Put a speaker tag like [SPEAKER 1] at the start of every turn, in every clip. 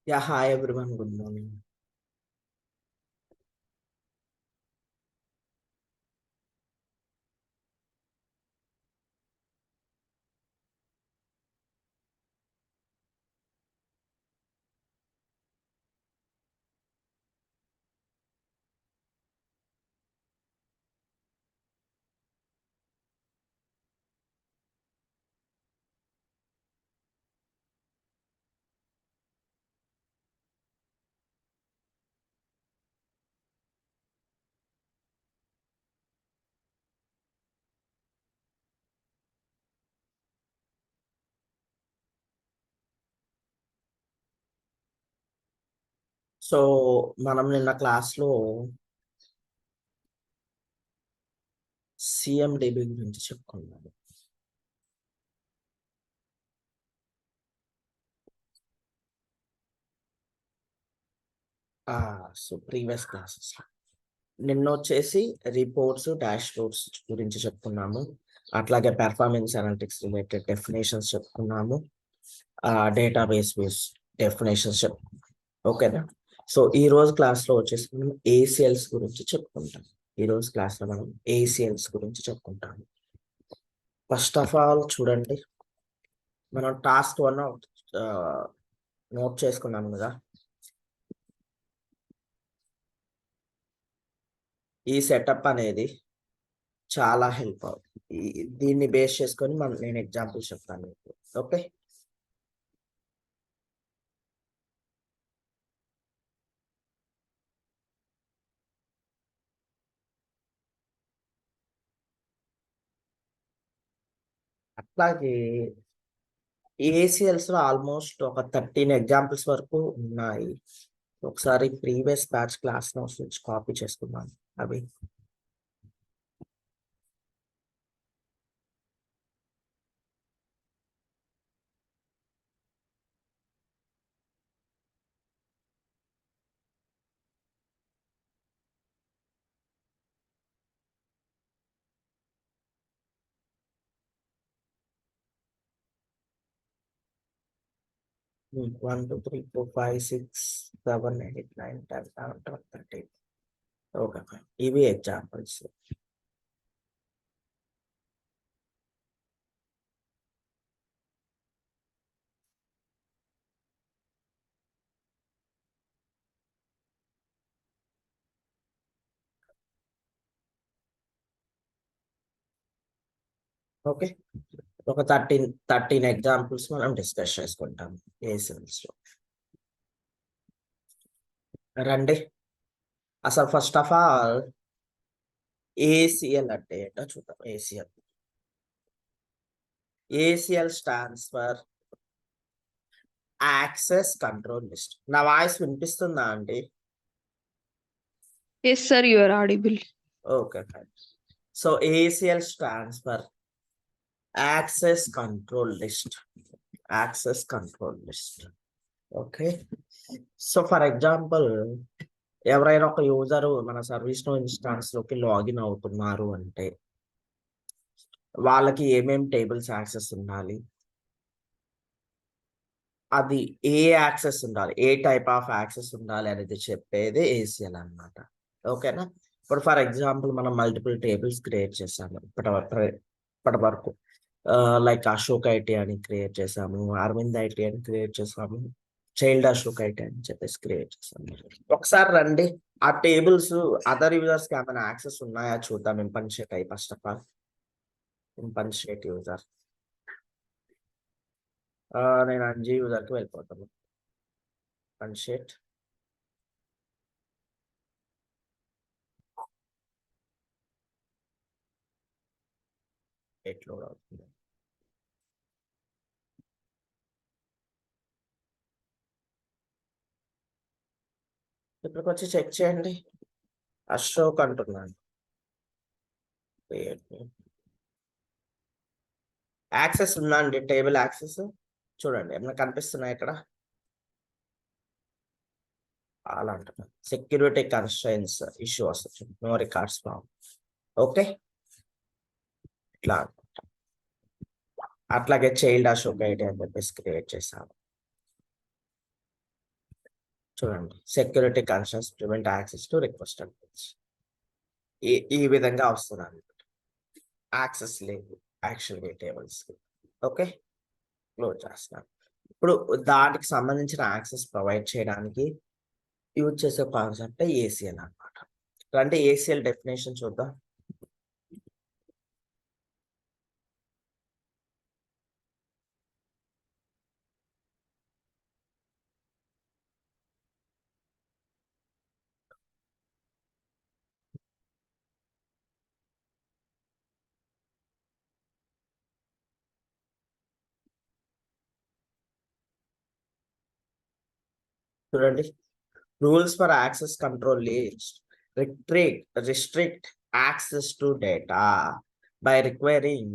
[SPEAKER 1] Yeah, hi everyone. Good morning. So మనం నిన్న క్లాస్లో సిఎండిబి గురించి చెప్పుకున్నాము. సో ప్రీవియస్ క్లాసెస్ నిన్న వచ్చేసి రిపోర్ట్స్ డాష్ బోర్డ్స్ గురించి చెప్పుకున్నాము. అట్లాగే పెర్ఫార్మెన్స్ అనలిటిక్స్ రిలేటెడ్ డెఫినేషన్స్ చెప్పుకున్నాము. డేటాబేస్ బేస్ డెఫినేషన్స్ చెప్పుకున్నాము. ఓకేనా? సో ఈ రోజు క్లాస్లో వచ్చేసి మనం ఏసిఎల్స్ గురించి చెప్పుకుంటాం. ఈ రోజు క్లాస్లో మనం ఏసిఎల్స్ గురించి చెప్పుకుంటాము. ఫస్ట్ ఆఫ్ ఆల్ చూడండి, మనం టాస్క్ 1 నోట్ చేసుకున్నాం కదా. ఈ సెటప్ అనేది చాలా హెల్ప్ అవుతుంది. దీన్ని బేస్ చేసుకొని నేను ఎగ్జాంపుల్ చెప్తాను మీకు. ఓకే, అట్లాగే ఏసిఎల్స్ లో ఆల్మోస్ట్ ఒక 13 ఎగ్జాంపుల్స్ వరకు ఉన్నాయి. ఒకసారి ప్రీవియస్ బ్యాచ్ క్లాస్ నోట్స్ నుంచి కాపీ చేసుకున్నాను అవి. One two three four five six seven eight nine 10 11 12 13. Okay, ఇవి ఎగ్జాంపుల్స్. ఓకే, ఒక 13 ఎగ్జాంపుల్స్ మనం డిస్కస్ చేసుకుంటాం ఏసిఎల్స్ లో. రండి, అసలు ఫస్ట్ ఆఫ్ ఆల్ ఏసిఎల్ అంటే ఏంటో చూద్దాం. ACL stands for access control list. నా వాయిస్ వినిపిస్తుందా అండి?
[SPEAKER 2] Yes, sir, you are audible.
[SPEAKER 1] Okay, fine. So ACL stands for access control list. Access control list. Okay, so for example, ఎవరైనా ఒక user మన service no instance లోకి login అవుతున్నారు అంటే వాళ్ళకి ఏమేం టేబుల్స్ యాక్సెస్ ఉండాలి, అది ఏ యాక్సెస్ ఉండాలి, ఏ టైప్ ఆఫ్ యాక్సెస్ ఉండాలి అనేది చెప్పేది ఏసిఎల్ అన్నమాట. ఓకేనా? ఇప్పుడు ఫర్ ఎగ్జాంపుల్ మనం మల్టిపుల్ టేబుల్స్ క్రియేట్ చేసాము ఇప్పటి వరకు. లైక్ అశోక్ ఐటీ అని క్రియేట్ చేసాము, అరవింద్ ఐటీ అని క్రియేట్ చేసాము, చైల్డ్ అశోక్ ఐటీ అని చెప్పేసి క్రియేట్ చేసాము. ఒకసారి రండి, ఆ టేబుల్స్ అదర్ యూజర్స్ కి ఏమైనా యాక్సెస్ ఉన్నాయా చూద్దాం. ఇంపన్షేట్ అయ్యి ఫస్ట్ ఆఫ్ ఆల్ ఇంపన్షేట్ యూజర్. నేను అంజీ యూజర్ కి వెళ్ళిపోతాను. పన్షేట్ లోడ్ అవుతుంది. ఇక్కడికి వచ్చి చెక్ చేయండి. అశోక్ అంటున్నాను. యాక్సెస్ ఉందా అండి? టేబుల్ యాక్సెస్ చూడండి, ఏమైనా కనిపిస్తున్నాయి ఇక్కడ? అలా అంటున్నాను. సెక్యూరిటీ కన్స్ట్రైన్స్ ఇష్యూ వస్తుంది, నో రికార్డ్స్ ఫామ్. ఓకే, ఇట్లా అట్లాగే చైల్డ్ అశోక్ ఐడి అని చెప్పేసి క్రియేట్ చేశాను. చూడండి, security concerns prevent access to requested page. ఈ విధంగా వస్తుంది. యాక్సెస్ లేదు యాక్షన్ టేబుల్స్. ఓకే, క్లోజ్ చేస్తాను. ఇప్పుడు దానికి సంబంధించిన యాక్సెస్ ప్రొవైడ్ చేయడానికి యూజ్ చేసే కాన్సెప్ట్ ఏసీఎల్ అన్నమాట. అంటే ఏసీఎల్ డెఫినేషన్ చూద్దాం. చూడండి, rules for access control list restrict access to data by requiring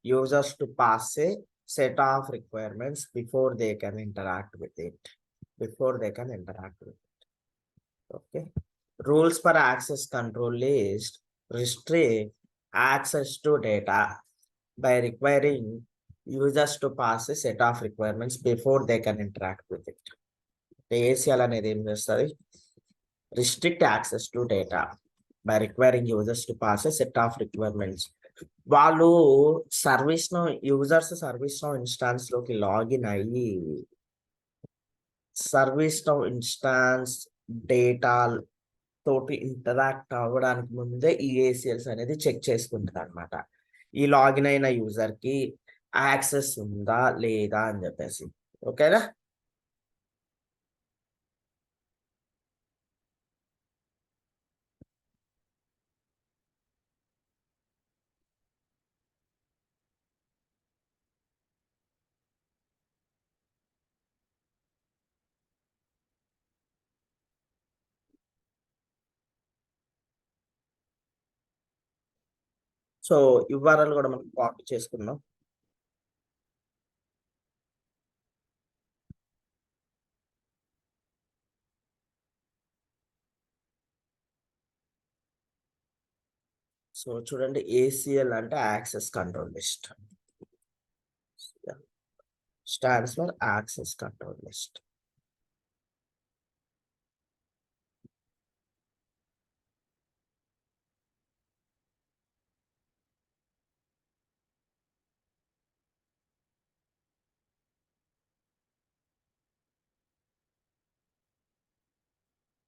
[SPEAKER 1] users to pass a set of requirements before they can interact with it. Okay. Rules for access control list restrict access to data by requiring users to pass a set of requirements before they can interact with it. ACL అనేది ఏం చేస్తుంది? Restrict access to data by requiring users to pass a set of requirements. వాళ్ళు service no instance లోకి login అయ్యి service no instance data తోటి interact అవ్వడానికి ముందే ఈ ఏసీఎల్స్ అనేది చెక్ చేసుకుంటుంది అనమాట. ఈ లాగిన్ అయిన యూజర్ కి యాక్సెస్ ఉందా లేదా అని చెప్పేసి. ఓకేనా? సో URL కూడా మనం కాపీ చేసుకున్నాం. సో చూడండి, ఏసీఎల్ అంటే access control list, stands for access control list.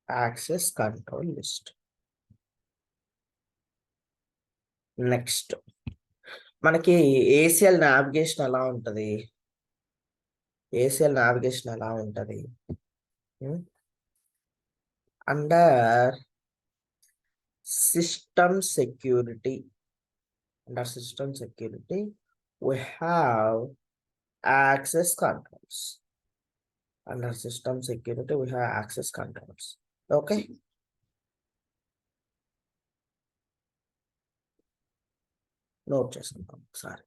[SPEAKER 1] Access control list. Next మనకి ఏసీఎల్ నావిగేషన్ ఎలా ఉంటది? Under system security, we have access controls. Under system security we have access controls. Okay, note చేసుకుందాం ఒకసారి.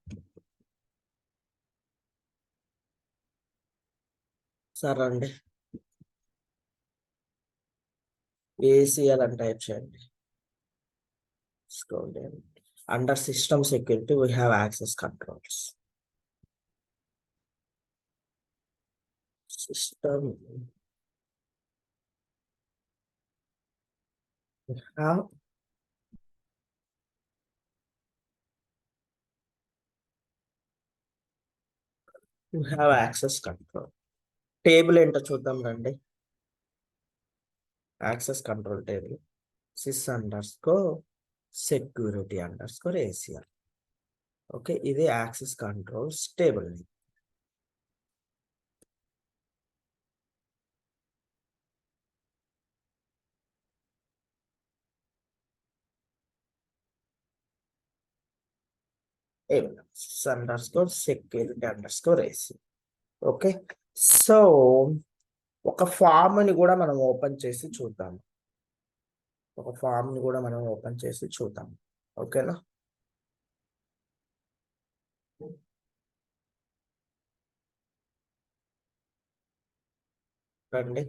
[SPEAKER 1] సరే అండి, ACL అని type చేయండి. Scroll down. Under system security we have access controls. System we have access control. Table ఏంటో చూద్దాం రండి. Access control table sys_security_ACL. Okay, ఇది access controls table. sys_security_ACL. Okay, so ఒక ఫామ్ ని కూడా మనం ఓపెన్ చేసి చూద్దాం. ఓకేనా? రండి,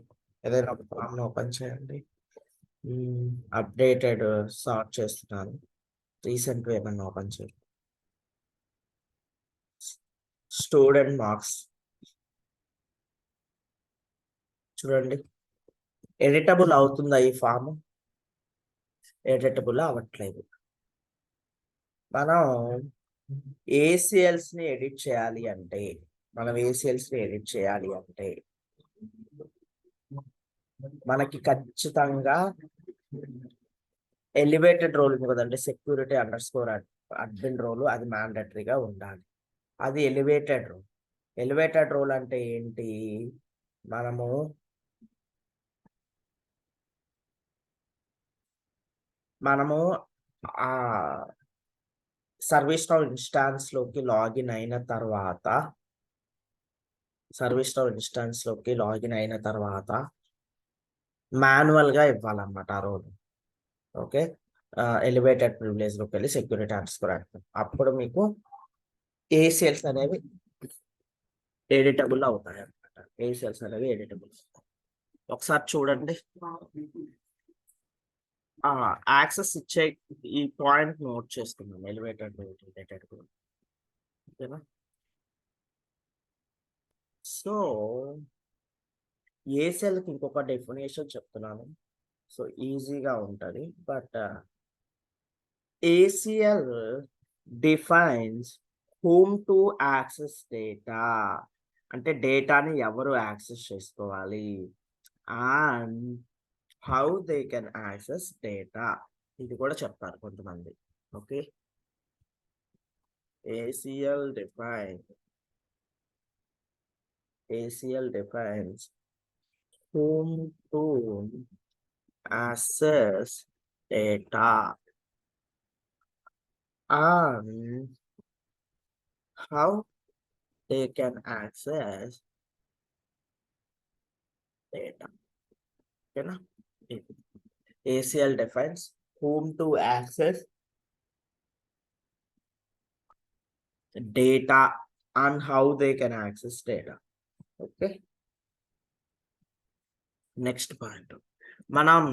[SPEAKER 1] ఏదైనా ఒక ఫామ్ ని ఓపెన్ చేయండి. అప్డేటెడ్ సార్ట్ చేస్తున్నాను. రీసెంట్ ఏమన్నా ఓపెన్ చేయండి. స్టూడెంట్ మార్క్స్ చూడండి, ఎడిటబుల్ అవుతుందా ఈ ఫామ్? ఎడిటబుల్ అవ్వట్లేదు. మనం ఏసీఎల్స్ ని ఎడిట్ చేయాలి అంటే మనకి ఖచ్చితంగా ఎలివేటెడ్ రోల్ ఉంది కదండి, security under score admin role, అది మ్యాండటరీగా ఉండాలి. అది ఎలివేటెడ్ రోల్ అంటే ఏంటి? మనము ఆ సర్వీస్ నౌ ఇన్స్టాన్స్ లోకి లాగిన్ అయిన తర్వాత మాన్యువల్ గా ఇవ్వాలన్నమాట ఆ రోల్. ఓకే, ఎలివేటెడ్ ప్రివిలేజ్ లోకి వెళ్ళి సెక్యూరిటీ అండర్ స్కోర్ అప్పుడు మీకు ఏసీఎల్స్ అనేవి ఎడిటబుల్ అవుతాయి అన్నమాట. ఒకసారి చూడండి. యాక్సెస్ ఇచ్చే ఈ పాయింట్ నోట్ చేసుకున్నాం, ఎలివేటెడ్ రిలేటెడ్. ఓకేనా? సో ఏసీఎల్కి ఇంకొక డెఫినేషన్ చెప్తున్నాను, సో ఈజీగా ఉంటుంది. But ACL defines whom to access data, అంటే డేటాని ఎవరు యాక్సెస్ చేసుకోవాలి, and how they can access data, ఇది కూడా చెప్తారు కొంతమంది. Okay, ACL defines whom to access data and how they can access data. ఓకేనా? ACL defines whom to access data and how they can access data. Okay, next point. మనం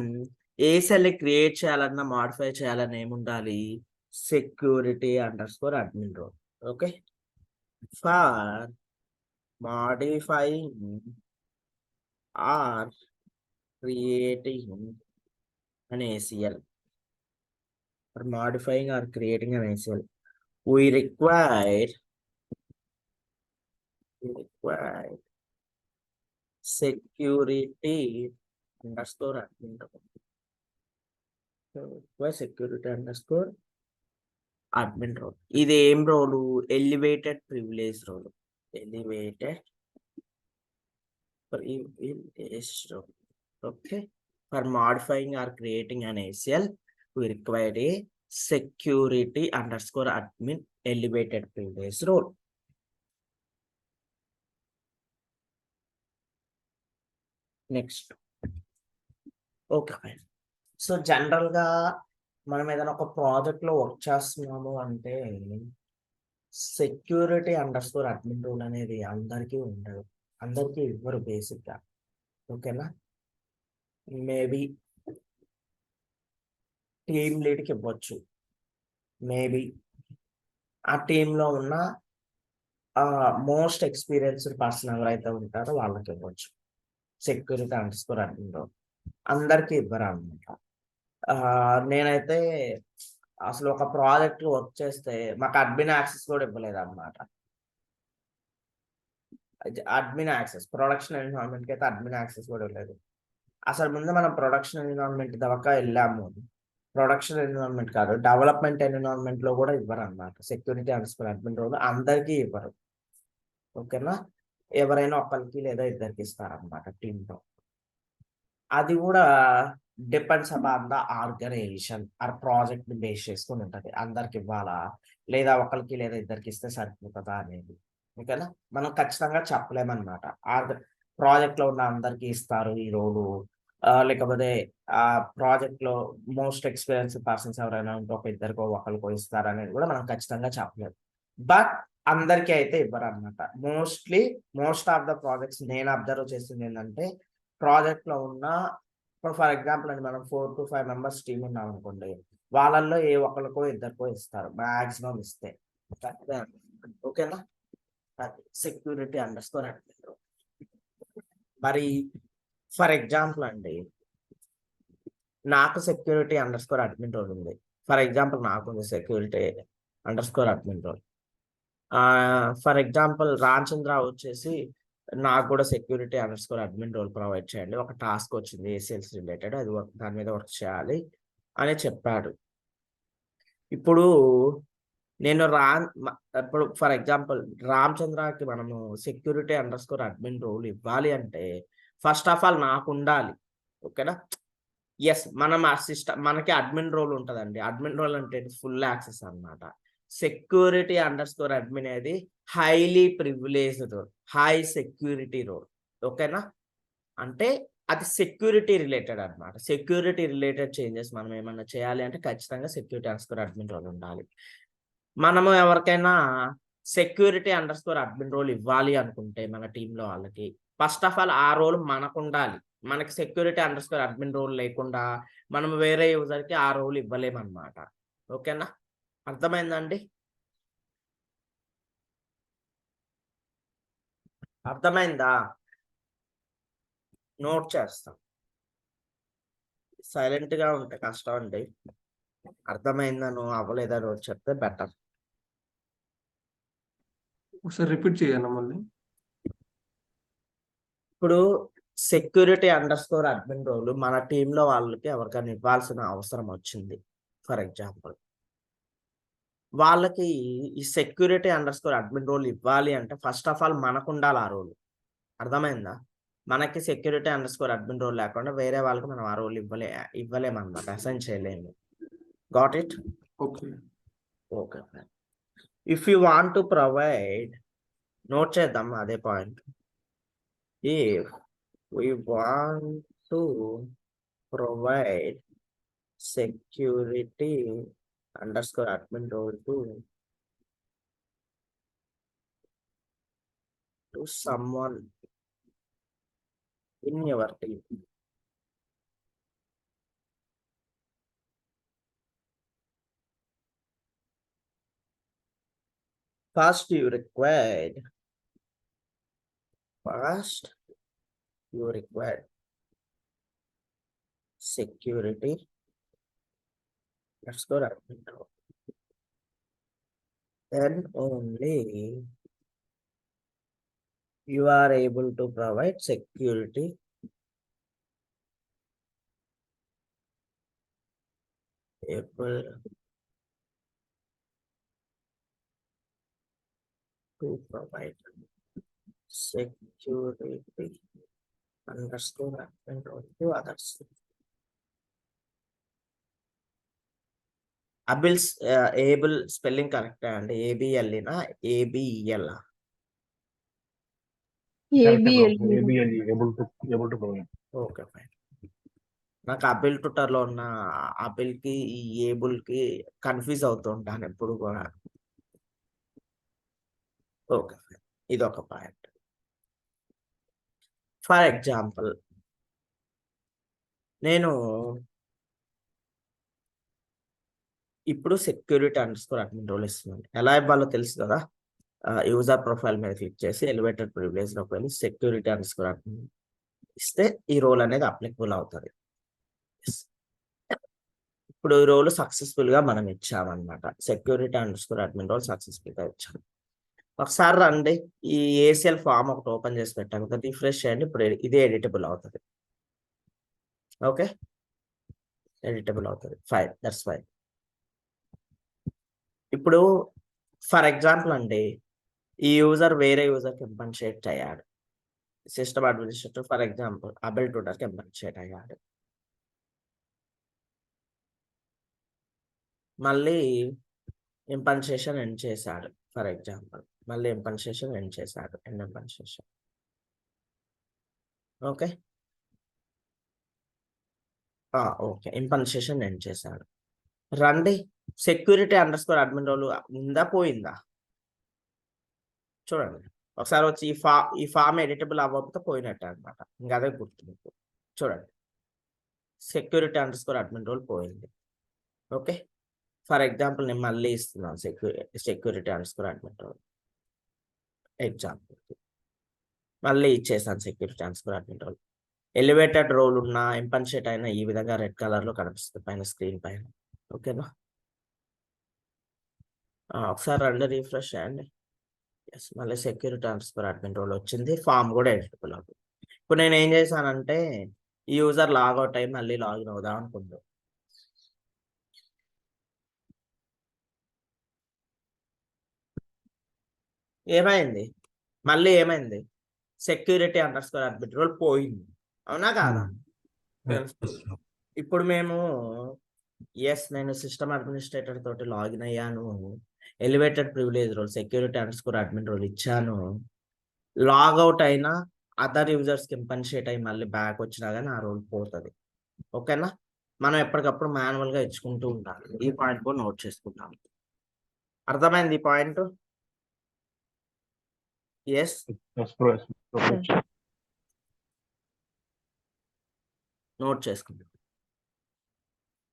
[SPEAKER 1] ACL create చేయాలన్నా modify చేయాలన్నా ఏముండాలి? Security under score admin role. Okay, for modifying or creating an ACL, we require security underscore admin role. ఇది ఏం role? Elevated privilege role. Okay, for modifying or creating an ACL, we require a security underscore admin elevated privilege role. Next. Okay, so general గా మనం ఏదైనా ఒక project లో work చేస్తున్నాము అంటే security under score admin rule అనేది అందరికీ ఉండదు, అందరికీ ఇవ్వరు బేసిక్ గా. ఓకేనా? మేబీ టీమ్ లీడ్కి ఇవ్వచ్చు, మేబీ ఆ టీంలో ఉన్న మోస్ట్ ఎక్స్పీరియన్స్డ్ పర్సన్ ఎవరైతే ఉంటారో వాళ్ళకి ఇవ్వచ్చు security under score admin rule. అందరికీ ఇవ్వరు అనమాట. నేనైతే అసలు ఒక ప్రాజెక్ట్ వర్క్ చేస్తే మాకు అడ్మిన్ యాక్సెస్ కూడా ఇవ్వలేదు అనమాట. అడ్మిన్ యాక్సెస్ ప్రొడక్షన్ ఎన్విరాన్మెంట్కి అయితే అడ్మిన్ యాక్సెస్ కూడా ఇవ్వలేదు. అసలు ముందు మనం ప్రొడక్షన్ ఎన్విరాన్మెంట్ దాకా వెళ్ళాము, ప్రొడక్షన్ ఎన్విరాన్మెంట్ కాదు డెవలప్మెంట్ ఎన్విరాన్మెంట్ లో కూడా ఇవ్వరు అనమాట security under score admin rule. అందరికీ ఇవ్వరు. ఓకేనా? ఎవరైనా ఒకరికి లేదా ఇద్దరికి ఇస్తారనమాట టీంలో. అది కూడా depends upon the organization or project ని బేస్ చేసుకుని ఉంటది, అందరికి ఇవ్వాలా లేదా ఒకరికి లేదా ఇద్దరికి ఇస్తే సరిపోతుందా అనేది. ఓకేనా? మనం ఖచ్చితంగా చెప్పలేమన్నమాట. ప్రాజెక్ట్ లో ఉన్న అందరికి ఇస్తారు ఈ రోలు, లేకపోతే ఆ ప్రాజెక్ట్ లో మోస్ట్ ఎక్స్పీరియన్స్ పర్సన్స్ ఎవరైనా ఉంటే ఒక ఇద్దరికో ఒకరికో ఇస్తారు అనేది కూడా మనం ఖచ్చితంగా చెప్పలేదు. బట్ అందరికీ అయితే ఇవ్వరు అనమాట. మోస్ట్ ఆఫ్ ద ప్రాజెక్ట్స్ నేను అబ్జర్వ్ చేసింది ఏంటంటే, ప్రాజెక్ట్ లో ఉన్న ఇప్పుడు ఫర్ ఎగ్జాంపుల్ అండి, మనం 4 to 5 మెంబర్స్ టీమ్ ఉన్నాం అనుకోండి, వాళ్ళల్లో ఏ ఒక్కరికో ఇద్దరికో ఇస్తారు మాక్సిమం ఇస్తే. ఓకేనా? Security under score admin rule. మరి ఫర్ ఎగ్జాంపుల్ అండి, నాకు security under score admin role ఉంది. ఫర్ ఎగ్జాంపుల్ నాకు ఉంది security under score admin role. For example Ramachandra వచ్చేసి నాకు కూడా security under score admin role provide చేయండి, ఒక టాస్క్ వచ్చింది ఏసీఎల్స్ రిలేటెడ్, అది దాని మీద వర్క్ చేయాలి అని చెప్పాడు. ఇప్పుడు నేను ఇప్పుడు ఫర్ ఎగ్జాంపుల్ రామచంద్రకి మనము security under score admin role ఇవ్వాలి అంటే ఫస్ట్ ఆఫ్ ఆల్ నాకు ఉండాలి. ఓకేనా? ఎస్, మనం ఆ సిస్టమ్ మనకి అడ్మిన్ రోల్ ఉంటుందండి. అడ్మిన్ రోల్ అంటే ఫుల్ యాక్సెస్ అన్నమాట. సెక్యూరిటీ అండర్ స్కోర్ అడ్మిన్ అనేది highly privileged role, high security role. ఓకేనా? అంటే అది సెక్యూరిటీ రిలేటెడ్ అన్నమాట. సెక్యూరిటీ రిలేటెడ్ చేంజెస్ మనం ఏమన్నా చేయాలి అంటే ఖచ్చితంగా security under score admin role ఉండాలి. మనము ఎవరికైనా security under score admin role ఇవ్వాలి అనుకుంటే మన టీంలో వాళ్ళకి ఫస్ట్ ఆఫ్ ఆల్ ఆ రోల్ మనకు ఉండాలి. మనకి security under score admin role లేకుండా మనం వేరే యూజర్కి ఆ రోల్ ఇవ్వలేమన్నమాట. ఓకేనా? అర్థమైందండి? అర్థమైందా? నోట్ చేస్తాం. సైలెంట్ గా ఉంటే కష్టం అండి. అర్థమైందా నువ్వు అవ్వలేదా నోట్ చెప్తే బెటర్.
[SPEAKER 2] ఒకసారి రిపీట్ చేయాలి మళ్ళీ.
[SPEAKER 1] ఇప్పుడు security under score admin role మన టీంలో వాళ్ళకి ఎవరికైనా ఇవ్వాల్సిన అవసరం వచ్చింది. ఫర్ ఎగ్జాంపుల్ వాళ్ళకి ఈ security under score admin role ఇవ్వాలి అంటే ఫస్ట్ ఆఫ్ ఆల్ మనకు ఉండాలి ఆ రోల్. అర్థమైందా? మనకి security under score admin role లేకుండా వేరే వాళ్ళకి మనం ఆ రోల్ ఇవ్వలేమన్నమాట, అసైన్ చేయలేము. Got it?
[SPEAKER 2] Okay.
[SPEAKER 1] Okay. If you want to provide, note చేద్దాం అదే point. If we want to provide security underscore admin role to someone in your team, first you require security underscore admin role. Then only you are able to provide security able to provide security underscore admin role to others. Abel's Abel spelling కరెక్టా అండి? ఏబిఎల్నా ABL? Okay fine. నాకు Abel ట్విట్టర్లో ఉన్న అబిల్కి ఈ ఏబుల్కి confuse అవుతుంటాను ఎప్పుడు కూడా. ఓకే ఫైన్, ఇదొక పాయింట్. ఫర్ ఎగ్జాంపుల్ నేను ఇప్పుడు security under score admin role ఇస్తున్నాను. ఎలా ఇవ్వాలో తెలుసు కదా? యూజర్ ప్రొఫైల్ మీద క్లిక్ చేసి ఎలివేటెడ్ ప్రివిలేజ్ లోకి వెళ్ళి సెక్యూరిటీ అండర్ స్కోర్ అడ్మిన్ ఇస్తే ఈ రోల్ అనేది అప్లికబుల్ అవుతుంది. ఇప్పుడు ఈ రోల్ సక్సెస్ఫుల్ గా మనం ఇచ్చామన్నమాట. Security under score admin role successful గా ఇచ్చాము. ఒకసారి రండి, ఈ ఏసీఎల్ ఫామ్ ఒకటి ఓపెన్ చేసి పెట్టాము కదా, రిఫ్రెష్ చేయండి. ఇప్పుడు ఇది ఎడిటబుల్ అవుతుంది. ఓకే, ఎడిటబుల్ అవుతుంది. Fine, that's fine. ఇప్పుడు ఫర్ ఎగ్జాంపుల్ అండి, ఈ యూజర్ వేరే యూజర్కి ఇంపన్షియేట్ అయ్యాడు. System administrator for example Abel ట్విట్టర్కి ఇంపన్షియేట్ అయ్యాడు. మళ్ళీ ఇంపన్షియేషన్ ఎండ్ చేశాడు. ఫర్ ఎగ్జాంపుల్ మళ్ళీ ఇంపన్షియేషన్ ఎండ్ చేశాడు. End impersonation. Okay okay, impersonation end చేశాడు. రండి, security under score admin role ఉందా పోయిందా చూడండి. ఒకసారి వచ్చి ఈ ఫామ్ ఎడిటబుల్ అవ్వకపోతే పోయినట్టే అనమాట. ఇంకా అదే గుర్తు. చూడండి, security under score admin role పోయింది. ఓకే, ఫర్ ఎగ్జాంపుల్ నేను మళ్ళీ ఇస్తున్నాను security under score admin role example. మళ్ళీ ఇచ్చేసాను security under score admin role. Elevated role ఉన్న ఇంపన్షేట్ అయినా ఈ విధంగా రెడ్ కలర్ లో కనిపిస్తుంది పైన స్క్రీన్ పైన. ఓకేనా, ఒకసారి రండి రీఫ్రెష్ చేయండి. ఎస్, మళ్ళీ సెక్యూరిటీ ట్రాన్స్ఫర్ అడ్మిన్ రోల్ వచ్చింది, ఫామ్ కూడా ఎడిటబుల్ అవుతుంది. ఇప్పుడు నేను ఏం చేశానంటే ఈ యూజర్ లాగౌట్ అయ్యి మళ్ళీ లాగిన్ అవుదాం అనుకుంటాను. ఏమైంది, మళ్ళీ ఏమైంది, సెక్యూరిటీ అండర్స్కోర్ అడ్మిన్ రోల్ పోయింది, అవునా కాదా? ఇప్పుడు మేము నేను సిస్టమ్ అడ్మినిస్ట్రేటర్ తోటి లాగిన్ అయ్యాను, elevated privilege role security underscore admin role ఇచ్చాను, లాగౌట్ అయినా అదర్ యూజర్స్ కి ఇంపన్షియేట్ అయ్యి మళ్ళీ బ్యాక్ వచ్చినా కానీ ఆ రోల్ పోతుంది. ఓకేనా, మనం ఎప్పటికప్పుడు మాన్యువల్ గా ఇచ్చుకుంటూ ఉండాలి. ఈ పాయింట్ కూడా నోట్ చేసుకుంటాం. అర్థమైంది ఈ పాయింట్? ఎస్, నోట్ చేసుకుంటాం.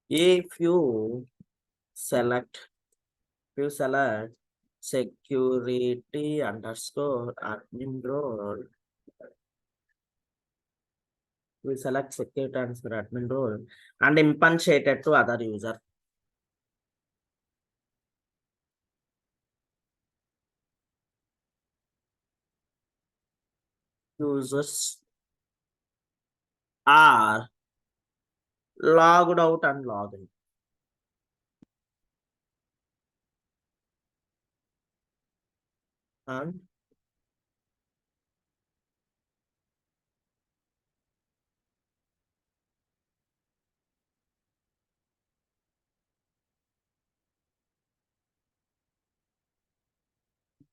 [SPEAKER 1] If you select security underscore admin role, we select security underscore admin role and impatiated to other user. Users are logged out and logged in. And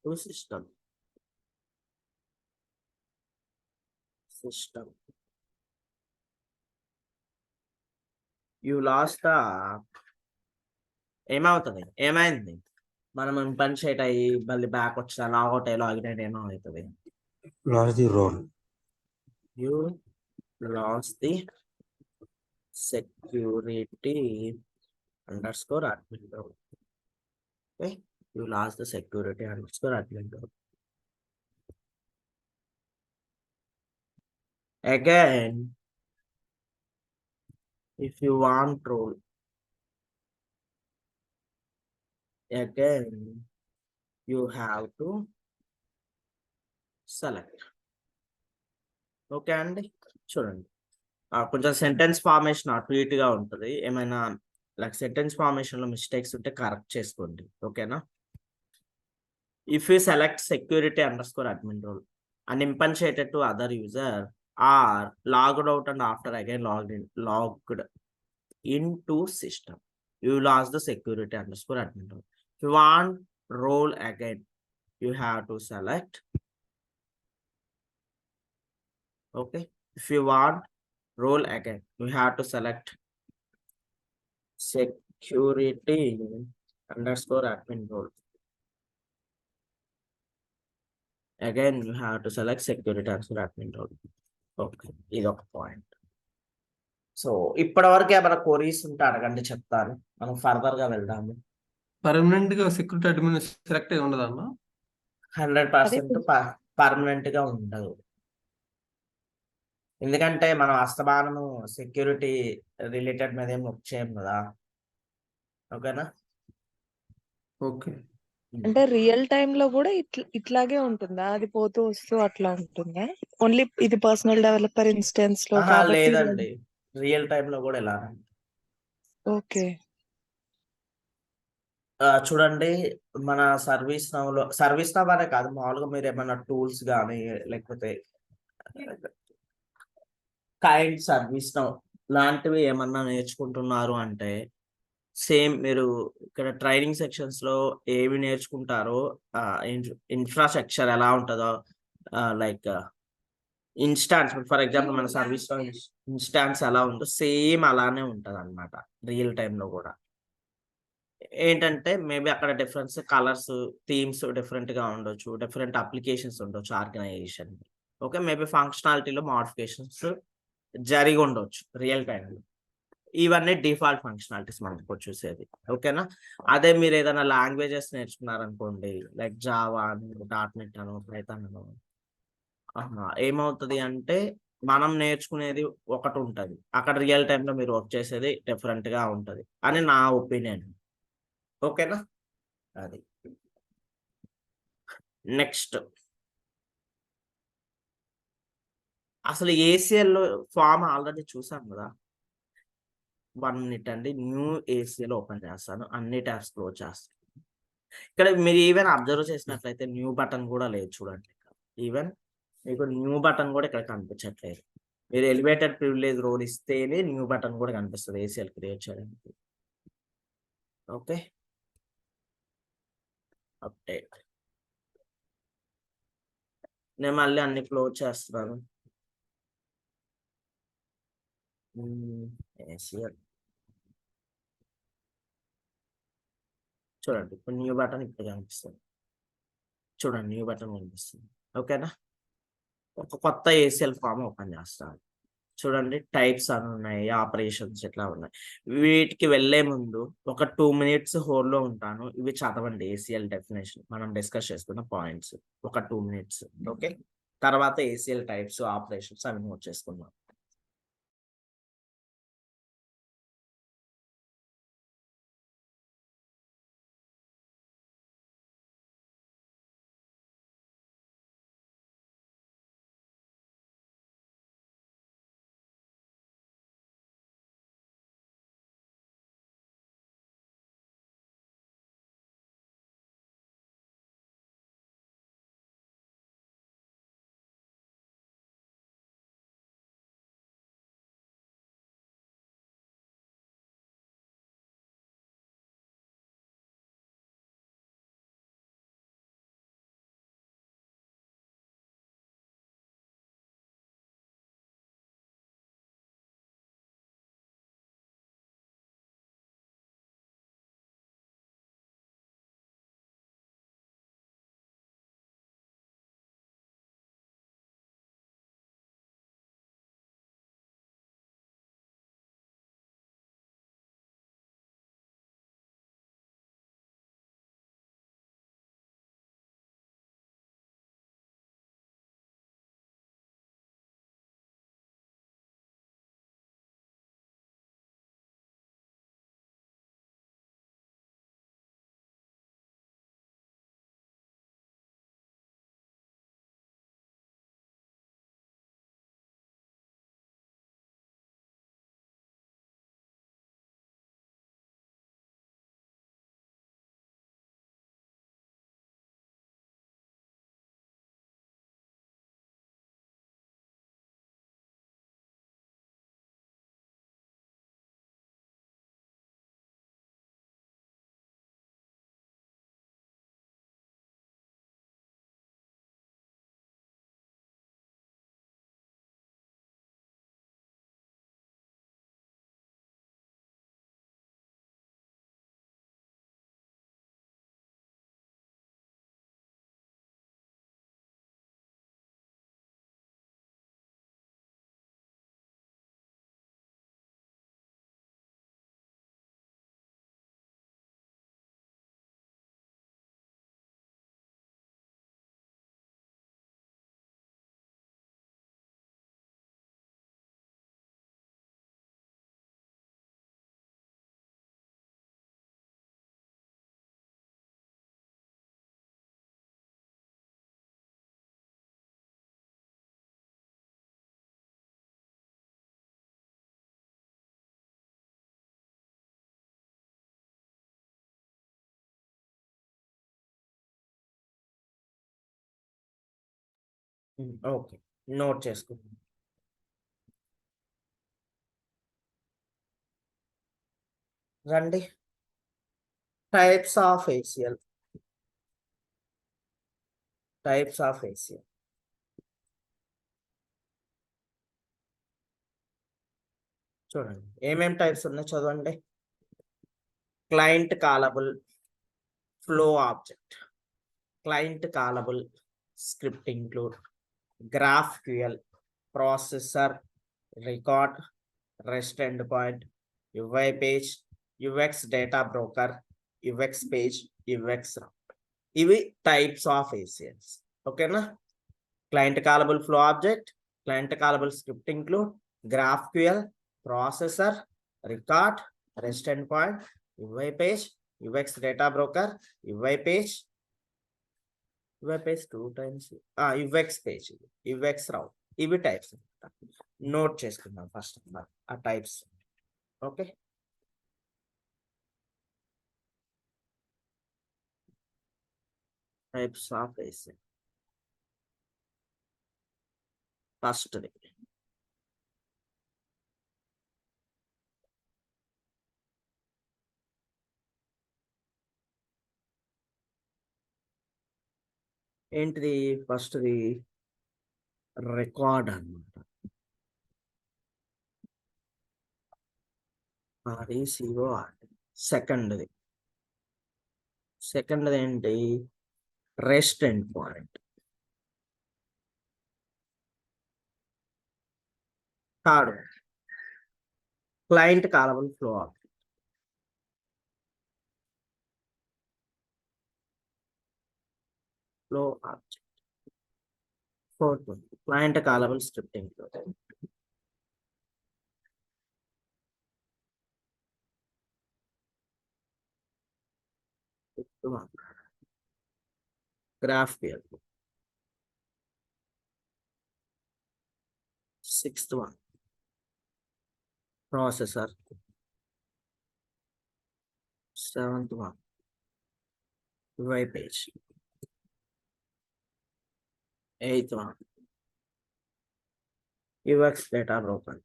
[SPEAKER 1] to system. You lost the ఏమైంది మనం ఇంపన్షియేట్ అయ్యి మళ్ళీ back వచ్చిన logout అయ్యి login అయ్యి ఏమవుతుంది?
[SPEAKER 3] Lost the role.
[SPEAKER 1] You lost the security underscore admin role. Okay, you lost the security underscore admin role. Again, if you want role, again you have to select. Okay అండి, చూడండి కొంచెం sentence formation అటు ఇటుగా ఉంటుంది, ఏమైనా like sentence formation లో mistakes ఉంటే correct చేసుకోండి. ఓకేనా, if you select security underscore admin role and impersonated to other user are logged out and after again logged into system, you lost the security underscore admin role. If you want role again, you have to select. Okay, if you want role again, you have to select security underscore admin role. Again you have to select security underscore admin role. Okay, ఇది ఒక point. So ఇప్పటి వరకు ఏమైనా queries ఉంటే అడగండి, చెప్తాను, మనం further గా వెళ్దాము.
[SPEAKER 2] పర్మనెంట్ గా సెక్యూరిటీ అడ్మిన్ సెలెక్ట్ అయి ఉండదమ్మా?
[SPEAKER 1] 100% పర్మనెంట్ గా ఉండదు, ఎందుకంటే మనం అస్తమానము సెక్యూరిటీ రిలేటెడ్ మీద ఏం వర్క్ చేయం కదా. ఓకేనా,
[SPEAKER 2] ఓకే.
[SPEAKER 4] అంటే రియల్ టైమ్ లో కూడా ఇట్లాగే ఉంటుందా? అది పోతూ వస్తూ అట్లా ఉంటుందా? ఓన్లీ ఇది పర్సనల్ డెవలపర్ ఇన్స్టెన్స్ లో కాబట్టి
[SPEAKER 1] లేదండి, రియల్ టైమ్ లో కూడా ఎలా
[SPEAKER 4] ఓకే.
[SPEAKER 1] చూడండి, మన సర్వీస్ నవ్ అనే కాదు, మామూలుగా మీరు ఏమైనా టూల్స్ కానీ లేకపోతే కైండ్ సర్వీస్ నవ్ లాంటివి ఏమన్నా నేర్చుకుంటున్నారు అంటే సేమ్ మీరు ఇక్కడ ట్రైనింగ్ సెక్షన్స్ లో ఏవి నేర్చుకుంటారో ఇన్ఫ్రాస్ట్రక్చర్ ఎలా ఉంటుందో, లైక్ ఇన్స్టాన్స్ ఫర్ ఎగ్జాంపుల్ మన సర్వీస్ లో ఇన్స్టాన్స్ ఎలా ఉందో సేమ్ అలానే ఉంటది అనమాట రియల్ టైమ్ లో కూడా. ఏంటంటే మేబీ అక్కడ డిఫరెన్స్ కలర్స్ థీమ్స్ డిఫరెంట్ గా ఉండొచ్చు, డిఫరెంట్ అప్లికేషన్స్ ఉండొచ్చు ఆర్గనైజేషన్. ఓకే, మేబీ ఫంక్షనాలిటీలో మోడిఫికేషన్స్ జరిగి ఉండొచ్చు రియల్ టైంలో. ఇవన్నీ డిఫాల్ట్ ఫంక్షనాలిటీస్ మనకు చూసేది. ఓకేనా, అదే మీరు ఏదైనా లాంగ్వేజెస్ నేర్చుకున్నారనుకోండి, లైక్ జావా అని, .NET అను, పైథాన్ అను, ఏమవుతుంది అంటే మనం నేర్చుకునేది ఒకటి ఉంటుంది, అక్కడ రియల్ టైంలో మీరు వర్క్ చేసేది డిఫరెంట్గా ఉంటుంది అని నా ఒపీనియన్. ఓకేనా? అది నెక్స్ట్ అసలు ఏసీఎల్ ఫామ్ ఆల్రెడీ చూసాం కదా. 1 మినిట్ అండి, న్యూ ఏసీఎల్ ఓపెన్ చేస్తాను, అన్ని ట్యాబ్స్ క్లోజ్ చేస్తాను. ఇక్కడ మీరు ఈవెన్ అబ్జర్వ్ చేసినట్లయితే న్యూ బటన్ కూడా లేదు చూడండి. ఈవెన్ మీకు న్యూ బటన్ కూడా ఇక్కడ కనిపించట్లేదు. మీరు ఎలివేటెడ్ ప్రివిలేజ్ రోల్ ఇస్తేనే న్యూ బటన్ కూడా కనిపిస్తుంది ఏసీఎల్ క్రియేట్ చేయడానికి. Okay, update. నేను మళ్ళీ అన్ని క్లోజ్ చేస్తున్నాను. ఏసీఎల్ చూడండి, ఇప్పుడు న్యూ బటన్ ఇప్పుడు కనిపిస్తుంది. చూడండి, న్యూ బటన్ కనిపిస్తుంది. ఓకేనా? ఒక కొత్త ఏసీఎల్ ఫామ్ ఓపెన్ చేస్తాను. చూడండి, టైప్స్ అని ఉన్నాయి, ఆపరేషన్స్ ఇట్లా ఉన్నాయి. వీటికి వెళ్లే ముందు ఒక 2 మినిట్స్ హోల్డ్లో ఉంటాను. ఇవి చదవండి, ఏసీఎల్ డెఫినేషన్ మనం డిస్కస్ చేసుకున్న పాయింట్స్ ఒక 2 మినిట్స్. ఓకే, తర్వాత ఏసీఎల్ టైప్స్, ఆపరేషన్స్ అవి నోట్ చేసుకుందాం. ఓకే, నోట్ చేసుకుందాం. రండి, types of ACL. Types of ACL చూడండి, ఏమేం టైప్స్ ఉన్నాయి చదవండి. Client callable flow object, client callable script include, GraphQL, processor, record, rest endpoint, UI page, UX data broker, UX page, UX route. ఇవి types of ACLs. ఓకేనా? Client callable flow object, Client callable script include GraphQL, processor, record, REST endpoint, UI page, UX data broker, UI page two times, UX page, UX route. ఇవి types note చేసుకుందాం first ఆ టైప్స్. Okay, types of ACL. ఫస్ట్ది ఏంటిది? ఫస్ట్ది record అనమాట. RECORD. సెకండ్ది ఏంటి? Rest endpoint. Third client callable flow object. Fourth client callable scripting. GraphQL. Sixth one processor. Seventh one UI page. Eighth one UX data broker.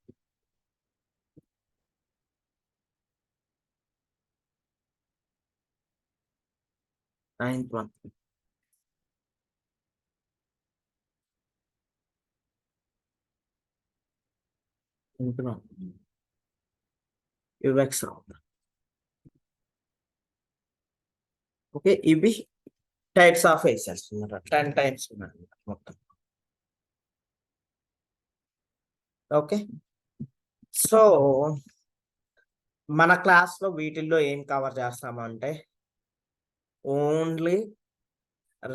[SPEAKER 1] Ninth one UX route. Okay, ఇవి types of ACLs అన్నమాట. 10 types ఉన్నాయి మొత్తం. Okay, so మన క్లాస్లో వీటిల్లో ఏం cover చేస్తామంటే only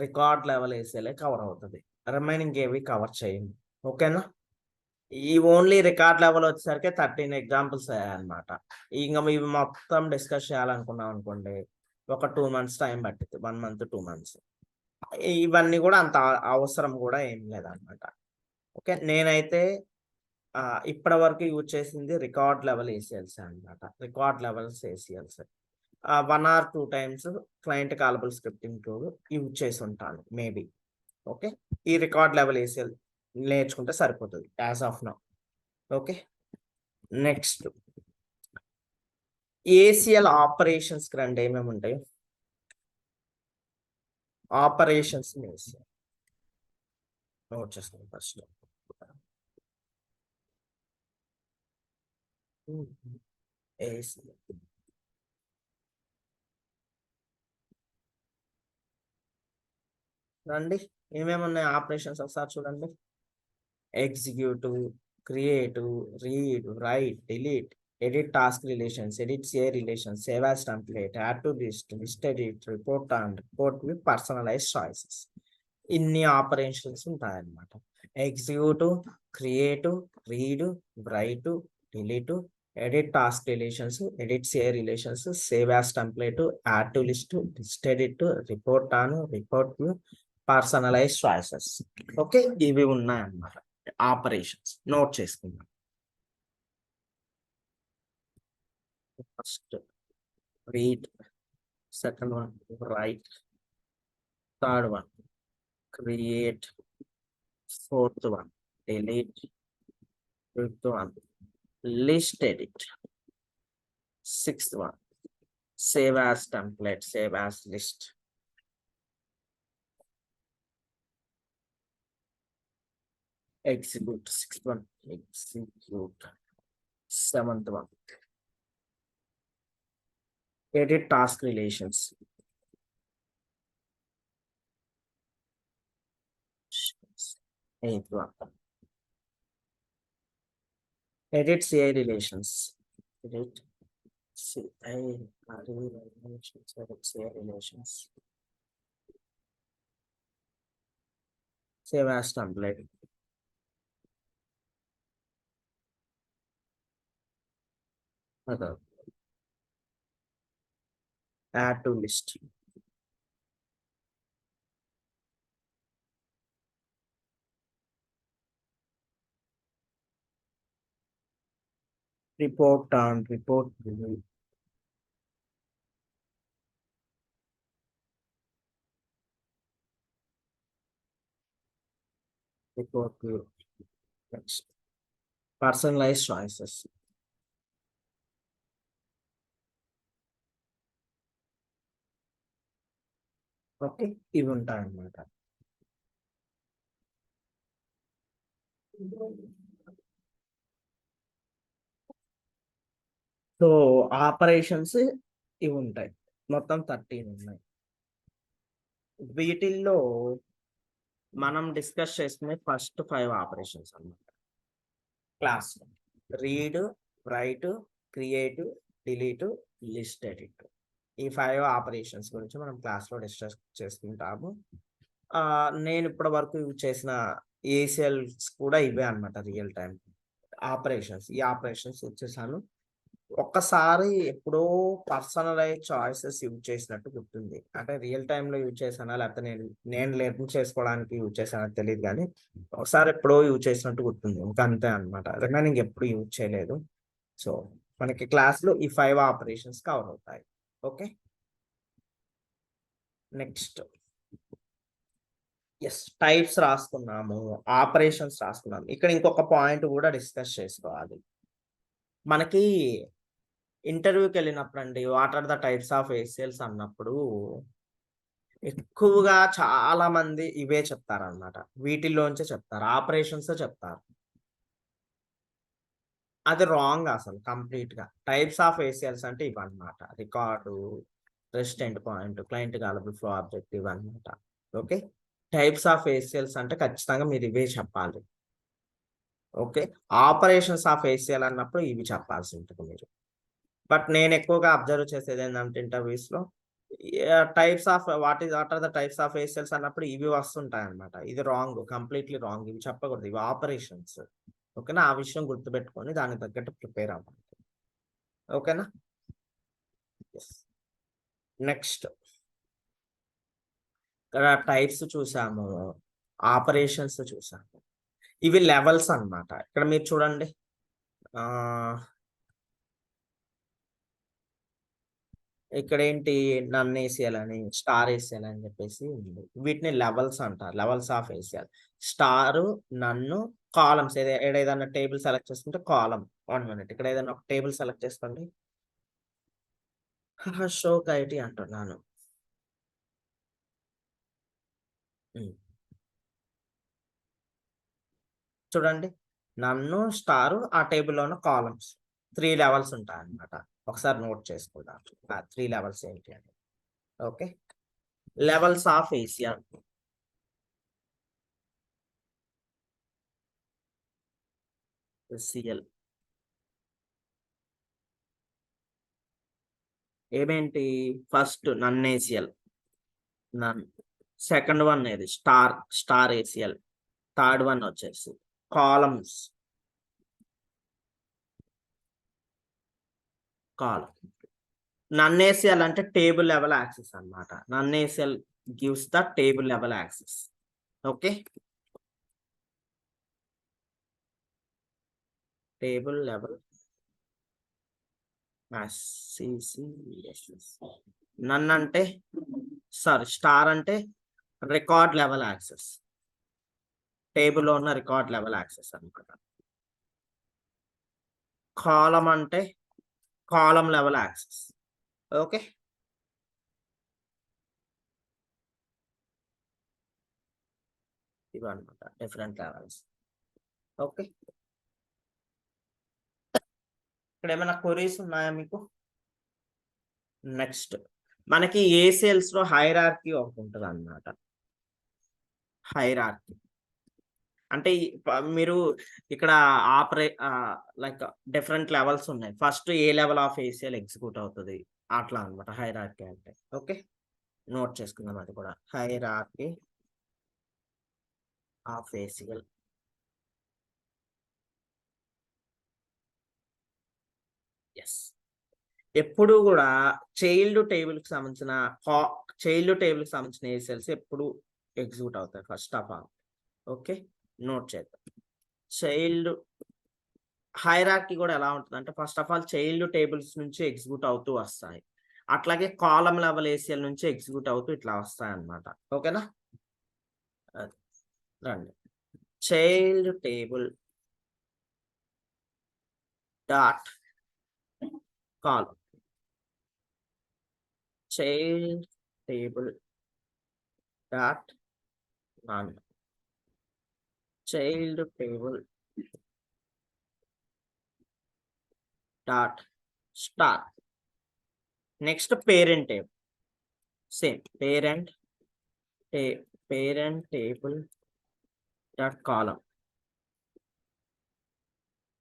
[SPEAKER 1] record level ACL cover అవుతుంది. రిమైనింగ్ ఏవి కవర్ చేయండి. ఓకేనా? ఈ ఓన్లీ రికార్డ్ లెవెల్ వచ్చేసరికి 13 ఎగ్జాంపుల్స్ అయ్యాయన్నమాట. ఇంకా ఇవి మొత్తం డిస్కస్ చేయాలనుకున్నాం అనుకోండి, ఒక 2 months టైం పట్టింది. 1 month 2 months. ఇవన్నీ కూడా అంత అవసరం కూడా ఏం లేదన్నమాట. ఓకే, నేనైతే ఇప్పటి వరకు యూజ్ చేసింది రికార్డ్ లెవెల్ ACLs అనమాట. Record levels ACLs 1 or 2 times client callable scripting tool use చేసి ఉంటాను మేబీ. ఓకే, ఈ రికార్డ్ లెవెల్ ACL నేర్చుకుంటే సరిపోతుంది as of now. Okay, next ACL operations రెండు ఏమేమి ఉంటాయి? ఆపరేషన్స్ నోట్ చేసుకోండి ఫస్ట్. ACL రండి, ఏమేమి ఉన్నాయి ఆపరేషన్స్ ఒకసారి చూడండి. Executive, creative, read, write, delete, edit task relations, edit CA relations, save as template, add to list edit, report and report with personalized choices. ఇన్ని ఆపరేషన్స్ ఉంటాయన్నమాట. Executive, creative, read, write, delete, edit task relations, edit CA relations, save as template, add to list edit, report on, report view, personalize choices. Okay, ఇవి ఉన్నాయన్నమాట operations. Note చేసుకుందాం. First read, second one write, third one create, fourth one delete, fifth one list edit, sixth one save as template, save as list, execute, sixth one execute, seventh one edit task relations, eighth one edit CI relations, edit CI relations, edit CI relations, save as template, అదే add to list. Report on report report next personalize choices. Okay, ఇవి ఉంటాయి అన్నమాట. So operations ఇవి ఉంటాయి, మొత్తం 13 ఉన్నాయి. వీటిల్లో మనం డిస్కస్ చేసుకునే ఫస్ట్ 5 ఆపరేషన్స్ అన్నమాట class. Read, right, create, delete, list, edit. ఈ 5 ఆపరేషన్స్ గురించి మనం క్లాస్లో డిస్కస్ చేసుకుంటాము. నేను ఇప్పటి వరకు యూజ్ చేసిన ఏసిఎల్స్ కూడా ఇవే అన్నమాట, రియల్ టైం ఆపరేషన్స్. ఈ ఆపరేషన్స్ వచ్చేసాను. ఒక్కసారి ఎప్పుడో పర్సనలైజ్ చాయిసెస్ యూజ్ చేసినట్టు గుర్తుంది. అంటే రియల్ టైంలో యూజ్ చేశానా, లేకపోతే నేను లెర్న్ చేసుకోవడానికి యూజ్ చేశానా తెలియదు, కానీ ఒకసారి ఎప్పుడో యూజ్ చేసినట్టు గుర్తుంది. ఇంకా అంతే అనమాట, రిమైనింగ్ ఎప్పుడు యూజ్ చేయలేదు. సో మనకి క్లాస్లో ఈ 5 ఆపరేషన్స్ కవర్ అవుతాయి. ఓకే, నెక్స్ట్ ఎస్ టైప్స్ రాసుకున్నాము, ఆపరేషన్స్ రాసుకున్నాము. ఇక్కడ ఇంకొక పాయింట్ కూడా డిస్కస్ చేసుకోవాలి. మనకి ఇంటర్వ్యూకి వెళ్ళినప్పుడు అండి, what are the types of ACLs అన్నప్పుడు ఎక్కువగా చాలా మంది ఇవే చెప్తారన్నమాట. వీటిల్లోంచే చెప్తారు, ఆపరేషన్స్ చెప్తారు. అది రాంగ్ అసలు కంప్లీట్ గా. టైప్స్ ఆఫ్ ఏసిఎల్స్ అంటే ఇవన్నమాట: record, rest endpoint, client callable flow objective అన్నమాట. ఓకే, టైప్స్ ఆఫ్ ఏసిఎల్స్ అంటే ఖచ్చితంగా మీరు ఇవే చెప్పాలి. ఓకే, ఆపరేషన్స్ ఆఫ్ ఏసిఎల్ అన్నప్పుడు ఇవి చెప్పాల్సి ఉంటుంది మీరు. బట్ నేను ఎక్కువగా అబ్జర్వ్ చేసేది ఏంటంటే ఇంటర్వ్యూస్ లో types of what are the types of ACLs అన్నప్పుడు ఇవి వస్తుంటాయి అనమాట. ఇది రాంగ్, కంప్లీట్లీ రాంగ్. ఇవి చెప్పకూడదు, ఇవి ఆపరేషన్స్. ఓకేనా, ఆ విషయం గుర్తుపెట్టుకొని దానికి తగ్గట్టు ప్రిపేర్ అవ్వాలి. ఓకేనా, నెక్స్ట్ ఇక్కడ టైప్స్ చూసాము, ఆపరేషన్స్ చూసాము. ఇవి లెవెల్స్ అన్నమాట. ఇక్కడ మీరు చూడండి, ఇక్కడ ఏంటి, నన్ ఏసిఎల్ అని, స్టార్ ఏసిఎల్ అని చెప్పేసి ఉంది. వీటిని లెవెల్స్ అంటారు, లెవెల్స్ ఆఫ్ ఏసిఎల్. స్టార్, నన్ను, కాలమ్స్. ఏదైనా టేబుల్ సెలెక్ట్ చేసుకుంటే కాలం. 1 minute, ఇక్కడ ఏదైనా ఒక టేబుల్ సెలెక్ట్ చేసుకోండి. షో ఐటీ అంటున్నాను. చూడండి, నన్ను, స్టార్, ఆ టేబుల్లో ఉన్న కాలమ్స్. 3 లెవెల్స్ ఉంటాయి అన్నమాట. ఒకసారి నోట్ చేసుకుందాం 3 లెవెల్స్ ఏంటి అని. Okay, levels of ACL. CL ఏమేంటి, first none ACL, none. Second one ఏది, స్టార్ ఏసిఎల్. థర్డ్ వన్ వచ్చేసి కాలమ్స్, కాలం. నన్ ఏసిఎల్ అంటే టేబుల్ లెవెల్ యాక్సెస్ అన్నమాట. None ACL gives the table level access. Okay, table level none అంటే star అంటే record level access, టేబుల్లో ఉన్న record level access అన్నమాట. కాలం అంటే కాలం లెవెల్ యాక్సెస్. ఓకే, ఇవన్నమాట డిఫరెంట్ లెవెల్స్. ఓకే, ఇక్కడ ఏమైనా క్వరీస్ ఉన్నాయా మీకు? నెక్స్ట్ మనకి ఏసిఎల్స్ లో హైరార్కీ ఒకటి ఉంటుంది అన్నమాట. హైరార్కీ అంటే మీరు ఇక్కడ లైక్ డిఫరెంట్ లెవెల్స్ ఉన్నాయి. First A level of ACL execute అవుతుంది అట్లా అన్నమాట హైరార్కీ అంటే. ఓకే, నోట్ చేసుకుందాం అది కూడా, హైరార్కీ ఆఫ్ ఏసిఎల్. ఎస్, ఎప్పుడు కూడా చైల్డ్ టేబుల్ కి సంబంధించిన ఏసెల్స్ ఎప్పుడు ఎగ్జిక్యూట్ అవుతాయి first of all. Okay, note చేద్దాం. చైల్డ్ హైరార్కీ కూడా ఎలా ఉంటుందంటే first of all child tables నుంచి ఎగ్జిక్యూట్ అవుతూ వస్తాయి. అట్లాగే కాలం లెవెల్ ఏసీఎల్ నుంచి ఎగ్జిక్యూట్ అవుతూ ఇట్లా వస్తాయి అన్నమాట. ఓకేనా, రండి. Child table dot column, child table dot none, child table dot star. Next parent table, same parent table dot column,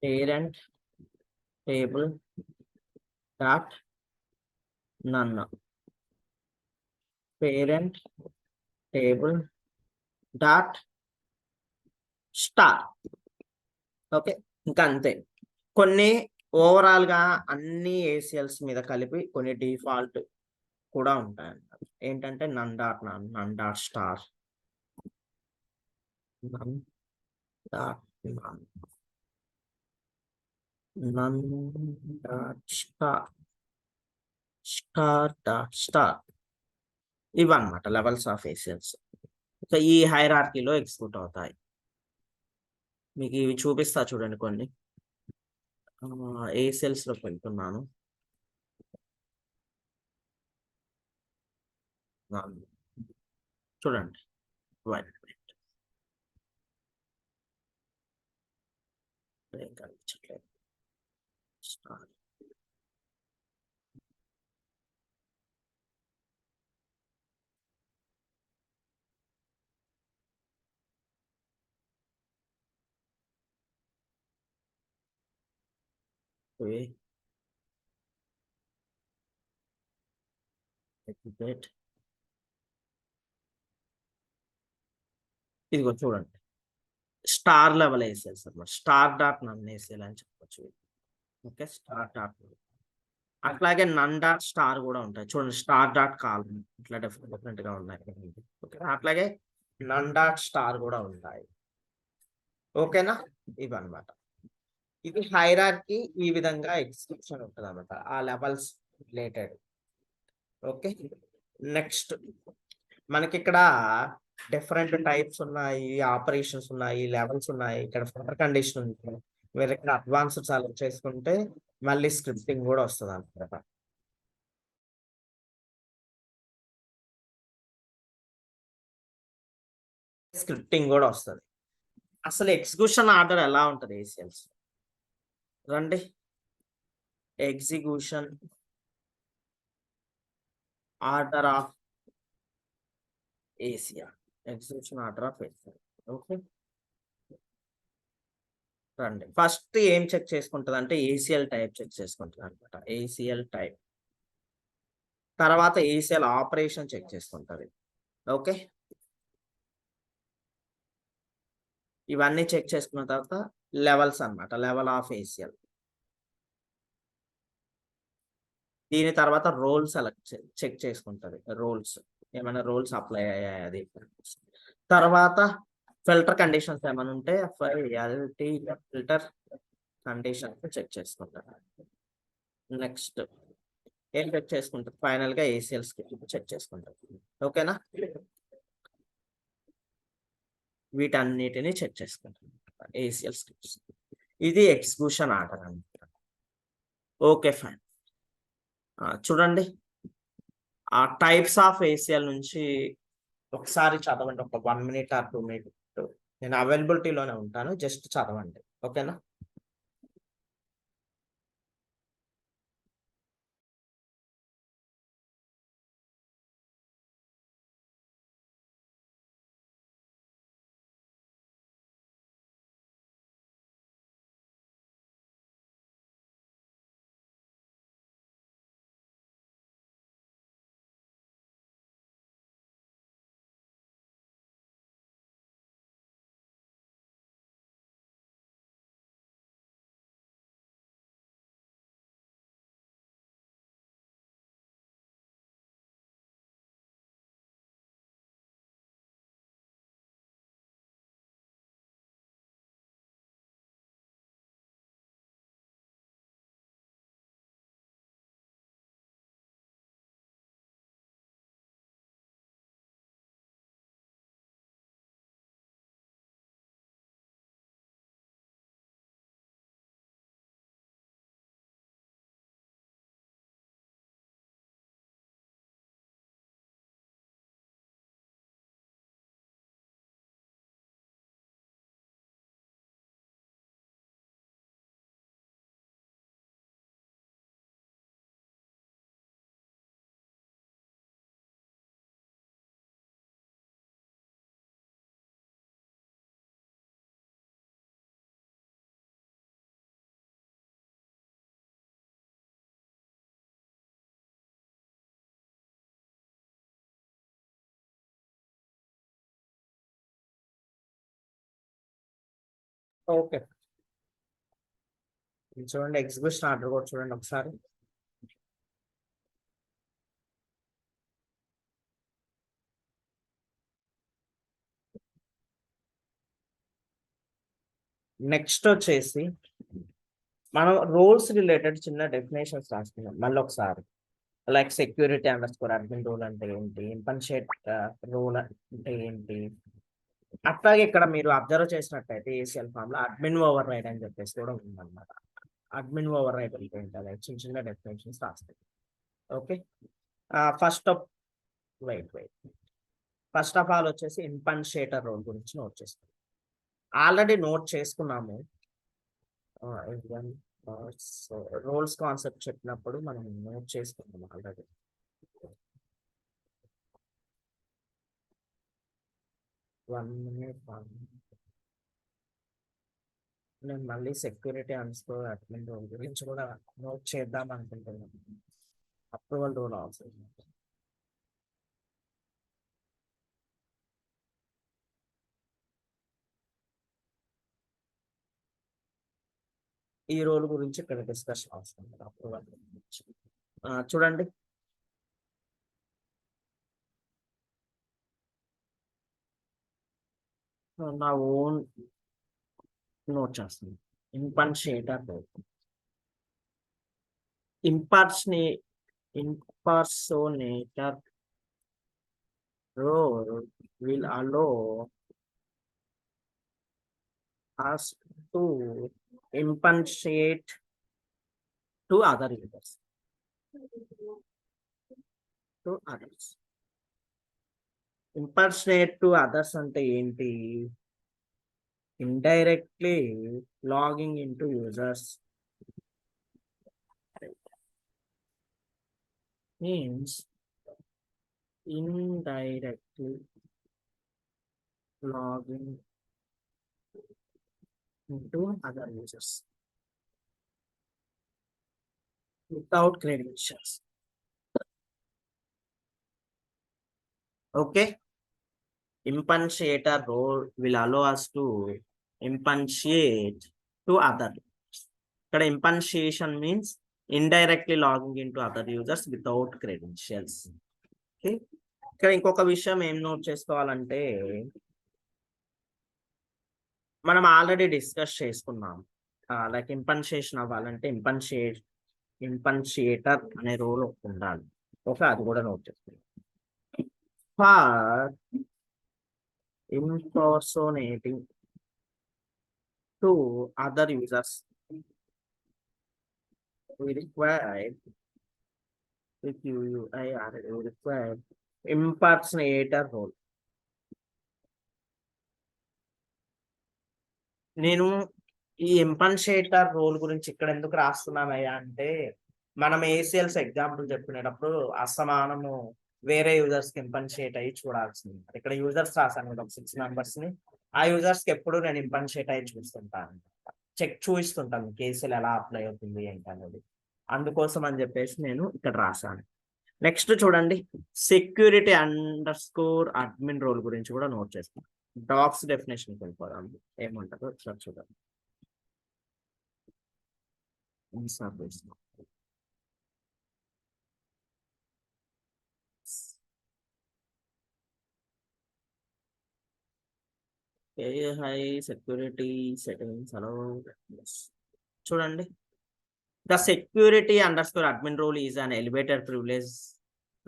[SPEAKER 1] parent table dot none, parent table dot star. Okay, ఇంకా అంతే. కొన్ని ఓవరాల్ గా అన్ని ఏసీఎల్స్ మీద కలిపి కొన్ని default కూడా ఉంటాయి అన్నమాట. ఏంటంటే none dot star, none dot none dot star, star dot star. ఇవన్నమాట లెవెల్స్ ఆఫ్ ఏసీఎల్స్. సో ఈ హైరార్కీలో ఎగ్జిక్యూట్ అవుతాయి. మీకు ఇవి చూపిస్తా చూడండి కొన్ని. ఏసీఎల్స్ లోకి వెళ్తున్నాను. చూడండి, ఏం కనిపించట్లేదు. స్టార్ ఇదిగో చూడండి, స్టార్ లెవెల్ ఏసీఎల్స్ అన్నమాట. స్టార్ డాట్ నన్ ఏసీఎల్ అని చెప్పొచ్చు. Okay, star dot. అట్లాగే నన్ డాట్ స్టార్ కూడా ఉంటాయి చూడండి. స్టార్ డాట్ కాలం ఇట్లా డిఫరెంట్ గా ఉన్నాయి. ఓకే, అట్లాగే నన్ డాట్ స్టార్ కూడా ఉంటాయి. ఓకేనా, ఇవన్నమాట. ఇది హైరార్కీ ఈ విధంగా ఎగ్జిక్యూషన్ ఉంటుంది అన్నమాట, ఆ లెవెల్స్ రిలేటెడ్. ఓకే, నెక్స్ట్ మనకి ఇక్కడ డిఫరెంట్ టైప్స్ ఉన్నాయి, ఆపరేషన్స్ ఉన్నాయి, లెవెల్స్ ఉన్నాయి. ఇక్కడ ఫర్ కండిషన్ ఉంది. మీరు ఇక్కడ అడ్వాన్స్డ్ సెలెక్ట్ చేసుకుంటే మళ్ళీ స్క్రిప్టింగ్ కూడా వస్తుంది అనమాట. స్క్రిప్టింగ్ కూడా వస్తుంది. అసలు ఎగ్జిక్యూషన్ ఆర్డర్ ఎలా ఉంటుంది ఏసీఎల్స్? రండి, execution order of ACR, execution order of ACR. Okay, రండి. ఫస్ట్ ఏం చెక్ చేసుకుంటుంది అంటే ఏసీఎల్ టైప్ చెక్ చేసుకుంటుంది అనమాట. ఏసీఎల్ టైప్ తర్వాత ఏసీఎల్ ఆపరేషన్ చెక్ చేసుకుంటుంది. ఓకే, ఇవన్నీ చెక్ చేసుకున్న తర్వాత లెవెల్స్ అన్నమాట, లెవెల్ ఆఫ్ ఏసీఎల్. దీని తర్వాత రోల్ సెలెక్ట్ చెక్ చేసుకుంటుంది. రోల్స్ ఏమైనా రోల్స్ అప్లై అయ్యాయి అది. తర్వాత ఫిల్టర్ కండిషన్స్ ఏమైనా ఉంటే ఫిల్టర్ కండిషన్స్ చెక్ చేసుకుంటారు. నెక్స్ట్ ఏం చెక్ చేసుకుంటారు? ఫైనల్ గా ఏసీఎల్ స్క్రిప్ట్ చెక్ చేసుకుంటారు. ఓకేనా, వీటన్నిటిని చెక్ చేసుకుంటారు ఏసీఎల్ స్క్రిప్ట్స్. ఇది ఎగ్జిక్యూషన్ ఆర్డర్ అనమాట. Okay, fine. చూడండి, ఆ టైప్స్ ఆఫ్ ఏసీఎల్ నుంచి ఒకసారి చదవండి, ఒక 1 minute or 2 minutes. నేను అవైలబిలిటీలోనే ఉంటాను, జస్ట్ చదవండి. ఓకేనా. ఓకే, చూడండి ఎగ్జిక్యూషన్ ఆర్డర్ కూడా చూడండి ఒకసారి. నెక్స్ట్ వచ్చేసి మనం రోల్స్ రిలేటెడ్ చిన్న డెఫినేషన్స్ రాసుకున్నాం మళ్ళీ ఒకసారి. Like security underscore admin role అంటే ఏంటి, ఇన్పన్షియేట్ రోల్ అంటే ఏంటి. అట్లాగే ఇక్కడ మీరు అబ్జర్వ్ చేసినట్టయితే ఏసీఎల్ ఫామ్ లో అడ్మిన్ ఓవర్ రైడ్ అని చెప్పేసి కూడా ఉందన్నమాట. అడ్మిన్ ఓవర్ రైడ్ అంటే ఏంటి, అదే చిన్న చిన్న డెఫినేషన్స్ రాస్తాయి. Okay, first of first of all వచ్చేసి ఇన్పన్షియేటర్ రోల్ గురించి నోట్ చేస్తాం. ఆల్రెడీ నోట్ చేసుకున్నాము. రోల్స్ కాన్సెప్ట్ చెప్పినప్పుడు మనం నోట్ చేసుకున్నాం ఆల్రెడీ. నేను మళ్ళీ సెక్యూరిటీ అండర్స్కోర్ అడ్మిన్ రోల్ గురించి కూడా నోట్ చేద్దాం అనుకుంటున్నాను. అప్రూవల్ రోల్ అవసరం. ఈ రోల్ గురించి ఇక్కడ డిస్కషన్ అవసరం లేదు. అప్రూవల్ గురించి చూడండి. నా ఓన్ నోట్ చేస్తుంది. ఇన్పన్షియేటర్ role. Impersonator role will allow us to impersonate to other users. Impersonate to others అంటే ఏంటి? Indirectly logging into users means indirectly logging into other users without credentials. Okay, impersonate role will allow us to impersonate to other. ఇక్కడ impersonation means indirectly logging into other users without credentials. Okay, ఇక్కడ ఇంకొక విషయం ఏం note చేసుకోవాలంటే మనం already discuss చేసుకున్నాం. Like ఇంపన్షియేషన్ అవ్వాలంటే ఇంపన్షియేటర్ అనే రోల్ ఉండాలి. ఓకే, అది కూడా నోట్ చేసుకోండి. For impersonating to other users, we require impersonator role. నేను ఈ ఇంపన్షియేటర్ రోల్ గురించి ఇక్కడ ఎందుకు రాస్తున్నామయ్యా అంటే మనం ఏసీఎల్స్ ఎగ్జాంపుల్ చెప్పినప్పుడు అసమానము వేరే యూజర్స్ కి ఇంపన్షియేట్ అయ్యి చూడాల్సింది. ఇక్కడ యూజర్స్ రాశాను కదా 6 members ని. ఆ యూజర్స్ కి ఎప్పుడు నేను ఇంపన్షియేట్ అయ్యి చూస్తుంటాను, చూపిస్తుంటాను కేసులు ఎలా అప్లై అవుతుంది ఏంటి అనేది. అందుకోసం అని చెప్పేసి నేను ఇక్కడ రాశాను. నెక్స్ట్ చూడండి, సెక్యూరిటీ అండర్స్కోర్ అడ్మిన్ రోల్ గురించి కూడా నోట్ చేస్తాను. డాక్స్ డెఫినేషన్ వెళ్ళిపోదాం, ఏమంటారో ఒకసారి చూద్దాం. హై సెక్యూరిటీ సెట్టింగ్స్ అలో. చూడండి, the security underscore admin role is an elevated privilege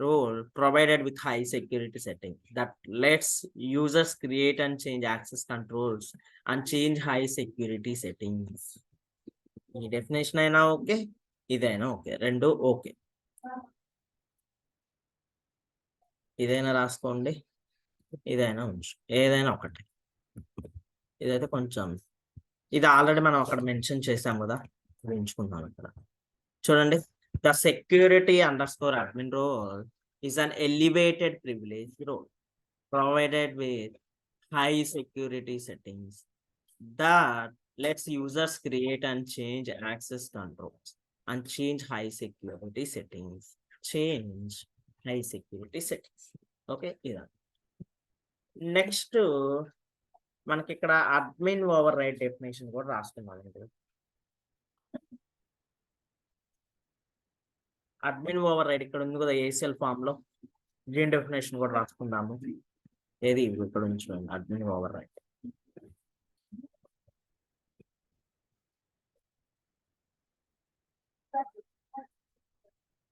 [SPEAKER 1] role provided with high security setting that lets users create and change access controls and change high security settings. ఈ definition అయినా okay, ఇదైనా okay, రెండు okay. ఇదైనా రాసుకోండి, ఇదైనా ఉంచు, ఏదైనా ఒకటి. ఇదైతే కొంచెం, ఇది ఆల్రెడీ మనం అక్కడ మెన్షన్ చేసాం కదా, ఎంచుకుందాం ఇక్కడ. చూడండి, the security underscore admin role is an elevated privilege role provided with high security settings that lets users create and change access controls and change high security settings. Okay, next మనకి ఇక్కడ admin over ride definition కూడా రాసుకున్నాం. Admin over ride ఇక్కడ ఉంది కదా ACL form లో, దీని definition కూడా రాసుకుందాము. ఏది ఇక్కడ ఉంచుకోండి, admin override.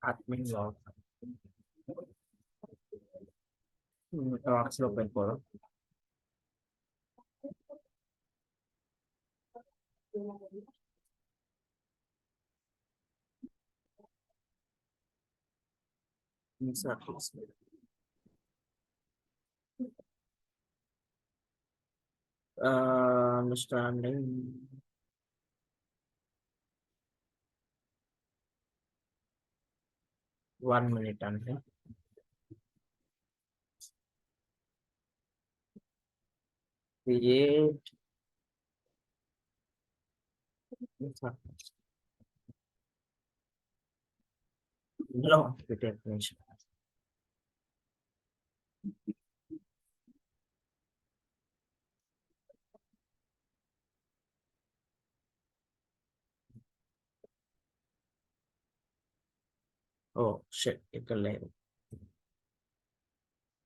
[SPEAKER 1] Admin over box లో వెళ్ళిపోదాం. అండర్స్టాండింగ్ వన్ మినిట్ అంటే create no definition. Oh shit, ఇక్కడ లేదు.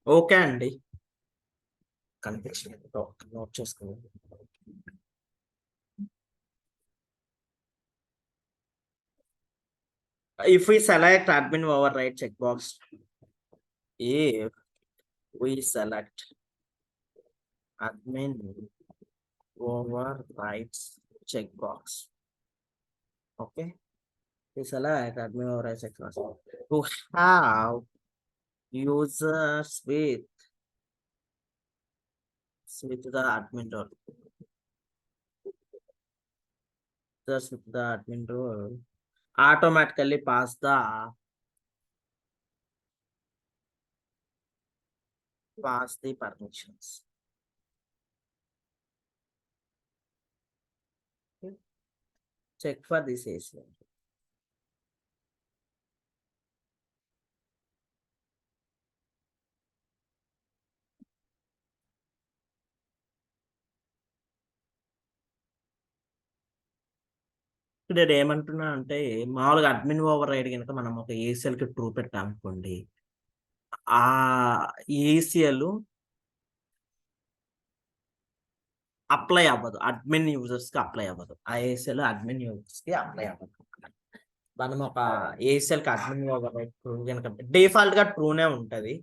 [SPEAKER 1] ఓకే అండి, కనిపించలేదు, నోట్ చేసుకున్నాను. If we select admin override checkbox, if we select admin overrides checkbox, okay, we select admin override checkbox to have users with the admin role. Users with the admin role automatically pass the permissions. Okay. Check for this ACL. ఇక్కడ ఏమంటున్నా అంటే మామూలుగా admin over ride కనుక మనం ఒక ACL కి true పెట్టామనుకోండి, ఆ ఏసీఎల్ అప్లై అవ్వదు, అడ్మిన్ యూజర్స్ కి అప్లై అవ్వదు. ఆ ఏసీఎల్ అడ్మిన్ యూజర్స్ కి అప్లై అవ్వదు. మనం ఒక ఏసీఎల్ కి అడ్మిన్ ఓవర్ రైడ్ ట్రూ కనుక డిఫాల్ట్ గా ట్రూనే ఉంటది,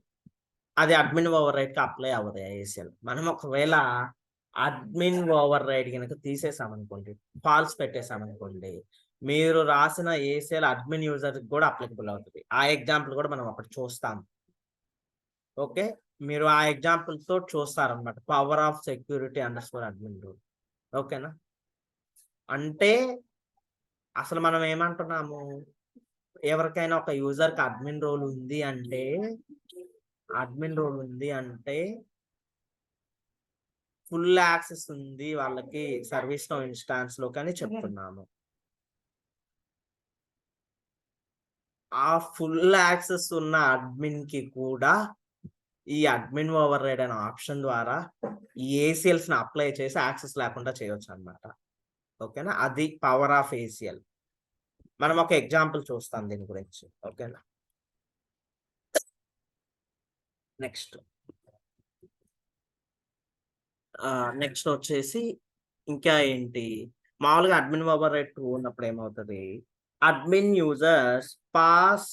[SPEAKER 1] అది అడ్మిన్ ఓవర్ రైడ్ కి అప్లై అవ్వదు ఏసీఎల్. మనం ఒకవేళ అడ్మిన్ ఓవర్ రైడ్ కనుక తీసేసామనుకోండి, ఫాల్స్ పెట్టేసామనుకోండి, మీరు రాసిన ఏసీఎల్ అడ్మిన్ యూజర్ కూడా అప్లికబుల్ అవుతుంది. ఆ ఎగ్జాంపుల్ కూడా మనం ఒకటి చూస్తాం. ఓకే, మీరు ఆ ఎగ్జాంపుల్ తో చూస్తారనమాట, power of security underscore admin rule. ఓకేనా, అంటే అసలు మనం ఏమంటున్నాము, ఎవరికైనా ఒక యూజర్ కి అడ్మిన్ రోల్ ఉంది అంటే ఫుల్ యాక్సెస్ ఉంది వాళ్ళకి సర్వీస్ నో ఇన్స్టాన్స్ లో కానీ చెప్తున్నాము. ఆ ఫుల్ యాక్సెస్ ఉన్న అడ్మిన్ కి కూడా ఈ అడ్మిన్ ఓవర్ రైడ్ అనే ఆప్షన్ ద్వారా ఈ ఏసీఎల్స్ ని అప్లై చేసి యాక్సెస్ లేకుండా చేయొచ్చు అన్నమాట. ఓకేనా, అది పవర్ ఆఫ్ ఏసీఎల్. మనం ఒక ఎగ్జాంపుల్ చూస్తాం దీని గురించి. ఓకేనా, నెక్స్ట్ వచ్చేసి ఇంకా ఏంటి, మామూలుగా అడ్మిన్ ఓవర్ రైడ్ ట్రూ ఉన్నప్పుడు ఏమవుతుంది, admin users pass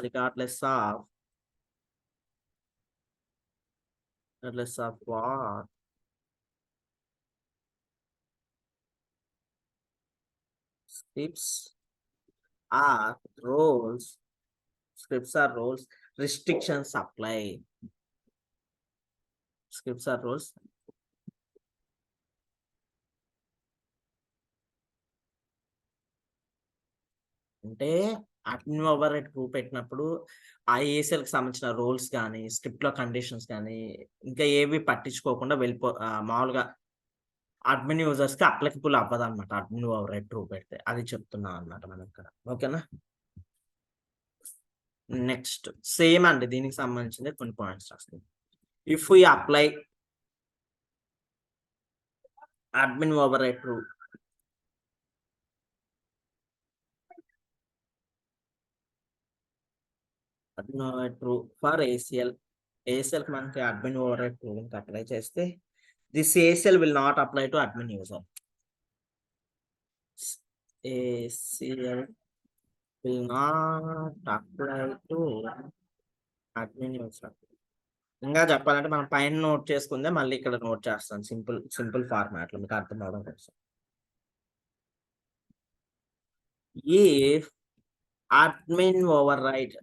[SPEAKER 1] regardless of what scripts are roles, restrictions apply. Scripts are roles, అంటే అడ్మిన్ ఓవర్ రైడ్ ట్రూ పెట్టినప్పుడు ఆ ఏసీఎల్ కి సంబంధించిన రోల్స్ కానీ స్క్రిప్ట్ లో కండిషన్స్ కానీ ఇంకా ఏవి పట్టించుకోకుండా మామూలుగా అడ్మిన్ యూజర్స్ కి అప్లికబుల్ అవ్వదు అనమాట అడ్మిన్ ఓవర్ రైడ్ ట్రూ పెడితే. అది చెప్తున్నాం అన్నమాట మనం ఇక్కడ. ఓకేనా, నెక్స్ట్ సేమ్ అండి, దీనికి సంబంధించింది కొన్ని పాయింట్స్ రాస్తుంది. If you apply admin override rule, true for ACL. ACL కి మనకి admin override ruling apply చేస్తే this ACL will not apply to admin user. ACL will not apply to admin user. ఇంకా చెప్పాలంటే మనం పైన note చేసుకుందే మళ్ళీ ఇక్కడ note చేస్తాను, సింపుల్ ఫార్మాట్ లో మీకు అర్థం అవడం కోసం. If admin override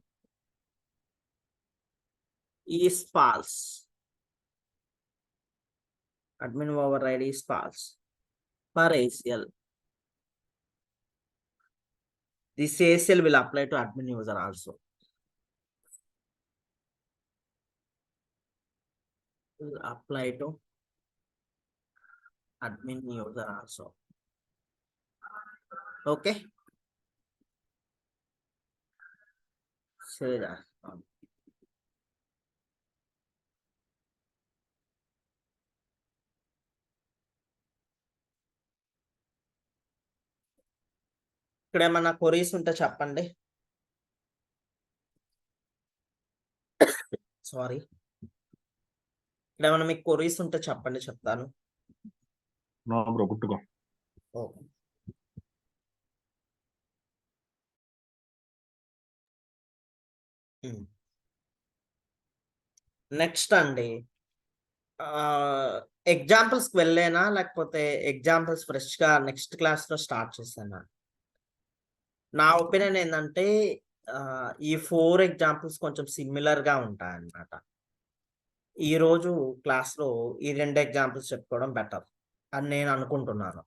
[SPEAKER 1] is false, admin override is false for ACL, this ACL will apply to admin user also. Will apply to admin user also. Okay. Say that. ఇక్కడ ఏమన్నా queries ఉంటే చెప్పండి. Sorry, ఇక్కడ ఏమన్నా మీకు క్వరీస్ ఉంటే చెప్పండి, చెప్తాను.
[SPEAKER 3] బ్రో గుట్టుకో.
[SPEAKER 1] నెక్స్ట్ అండి, ఎగ్జాంపుల్స్ కి వెళ్ళేనా లేకపోతే ఎగ్జాంపుల్స్ ఫ్రెష్ గా నెక్స్ట్ క్లాస్ లో స్టార్ట్ చేశానా? నా ఒపీనియన్ ఏంటంటే ఈ 4 ఎగ్జాంపుల్స్ కొంచెం సిమిలర్ గా ఉంటాయి అన్నమాట. ఈ రోజు క్లాస్ లో ఈ 2 ఎగ్జాంపుల్స్ చెప్పుకోవడం బెటర్ అని నేను అనుకుంటున్నాను.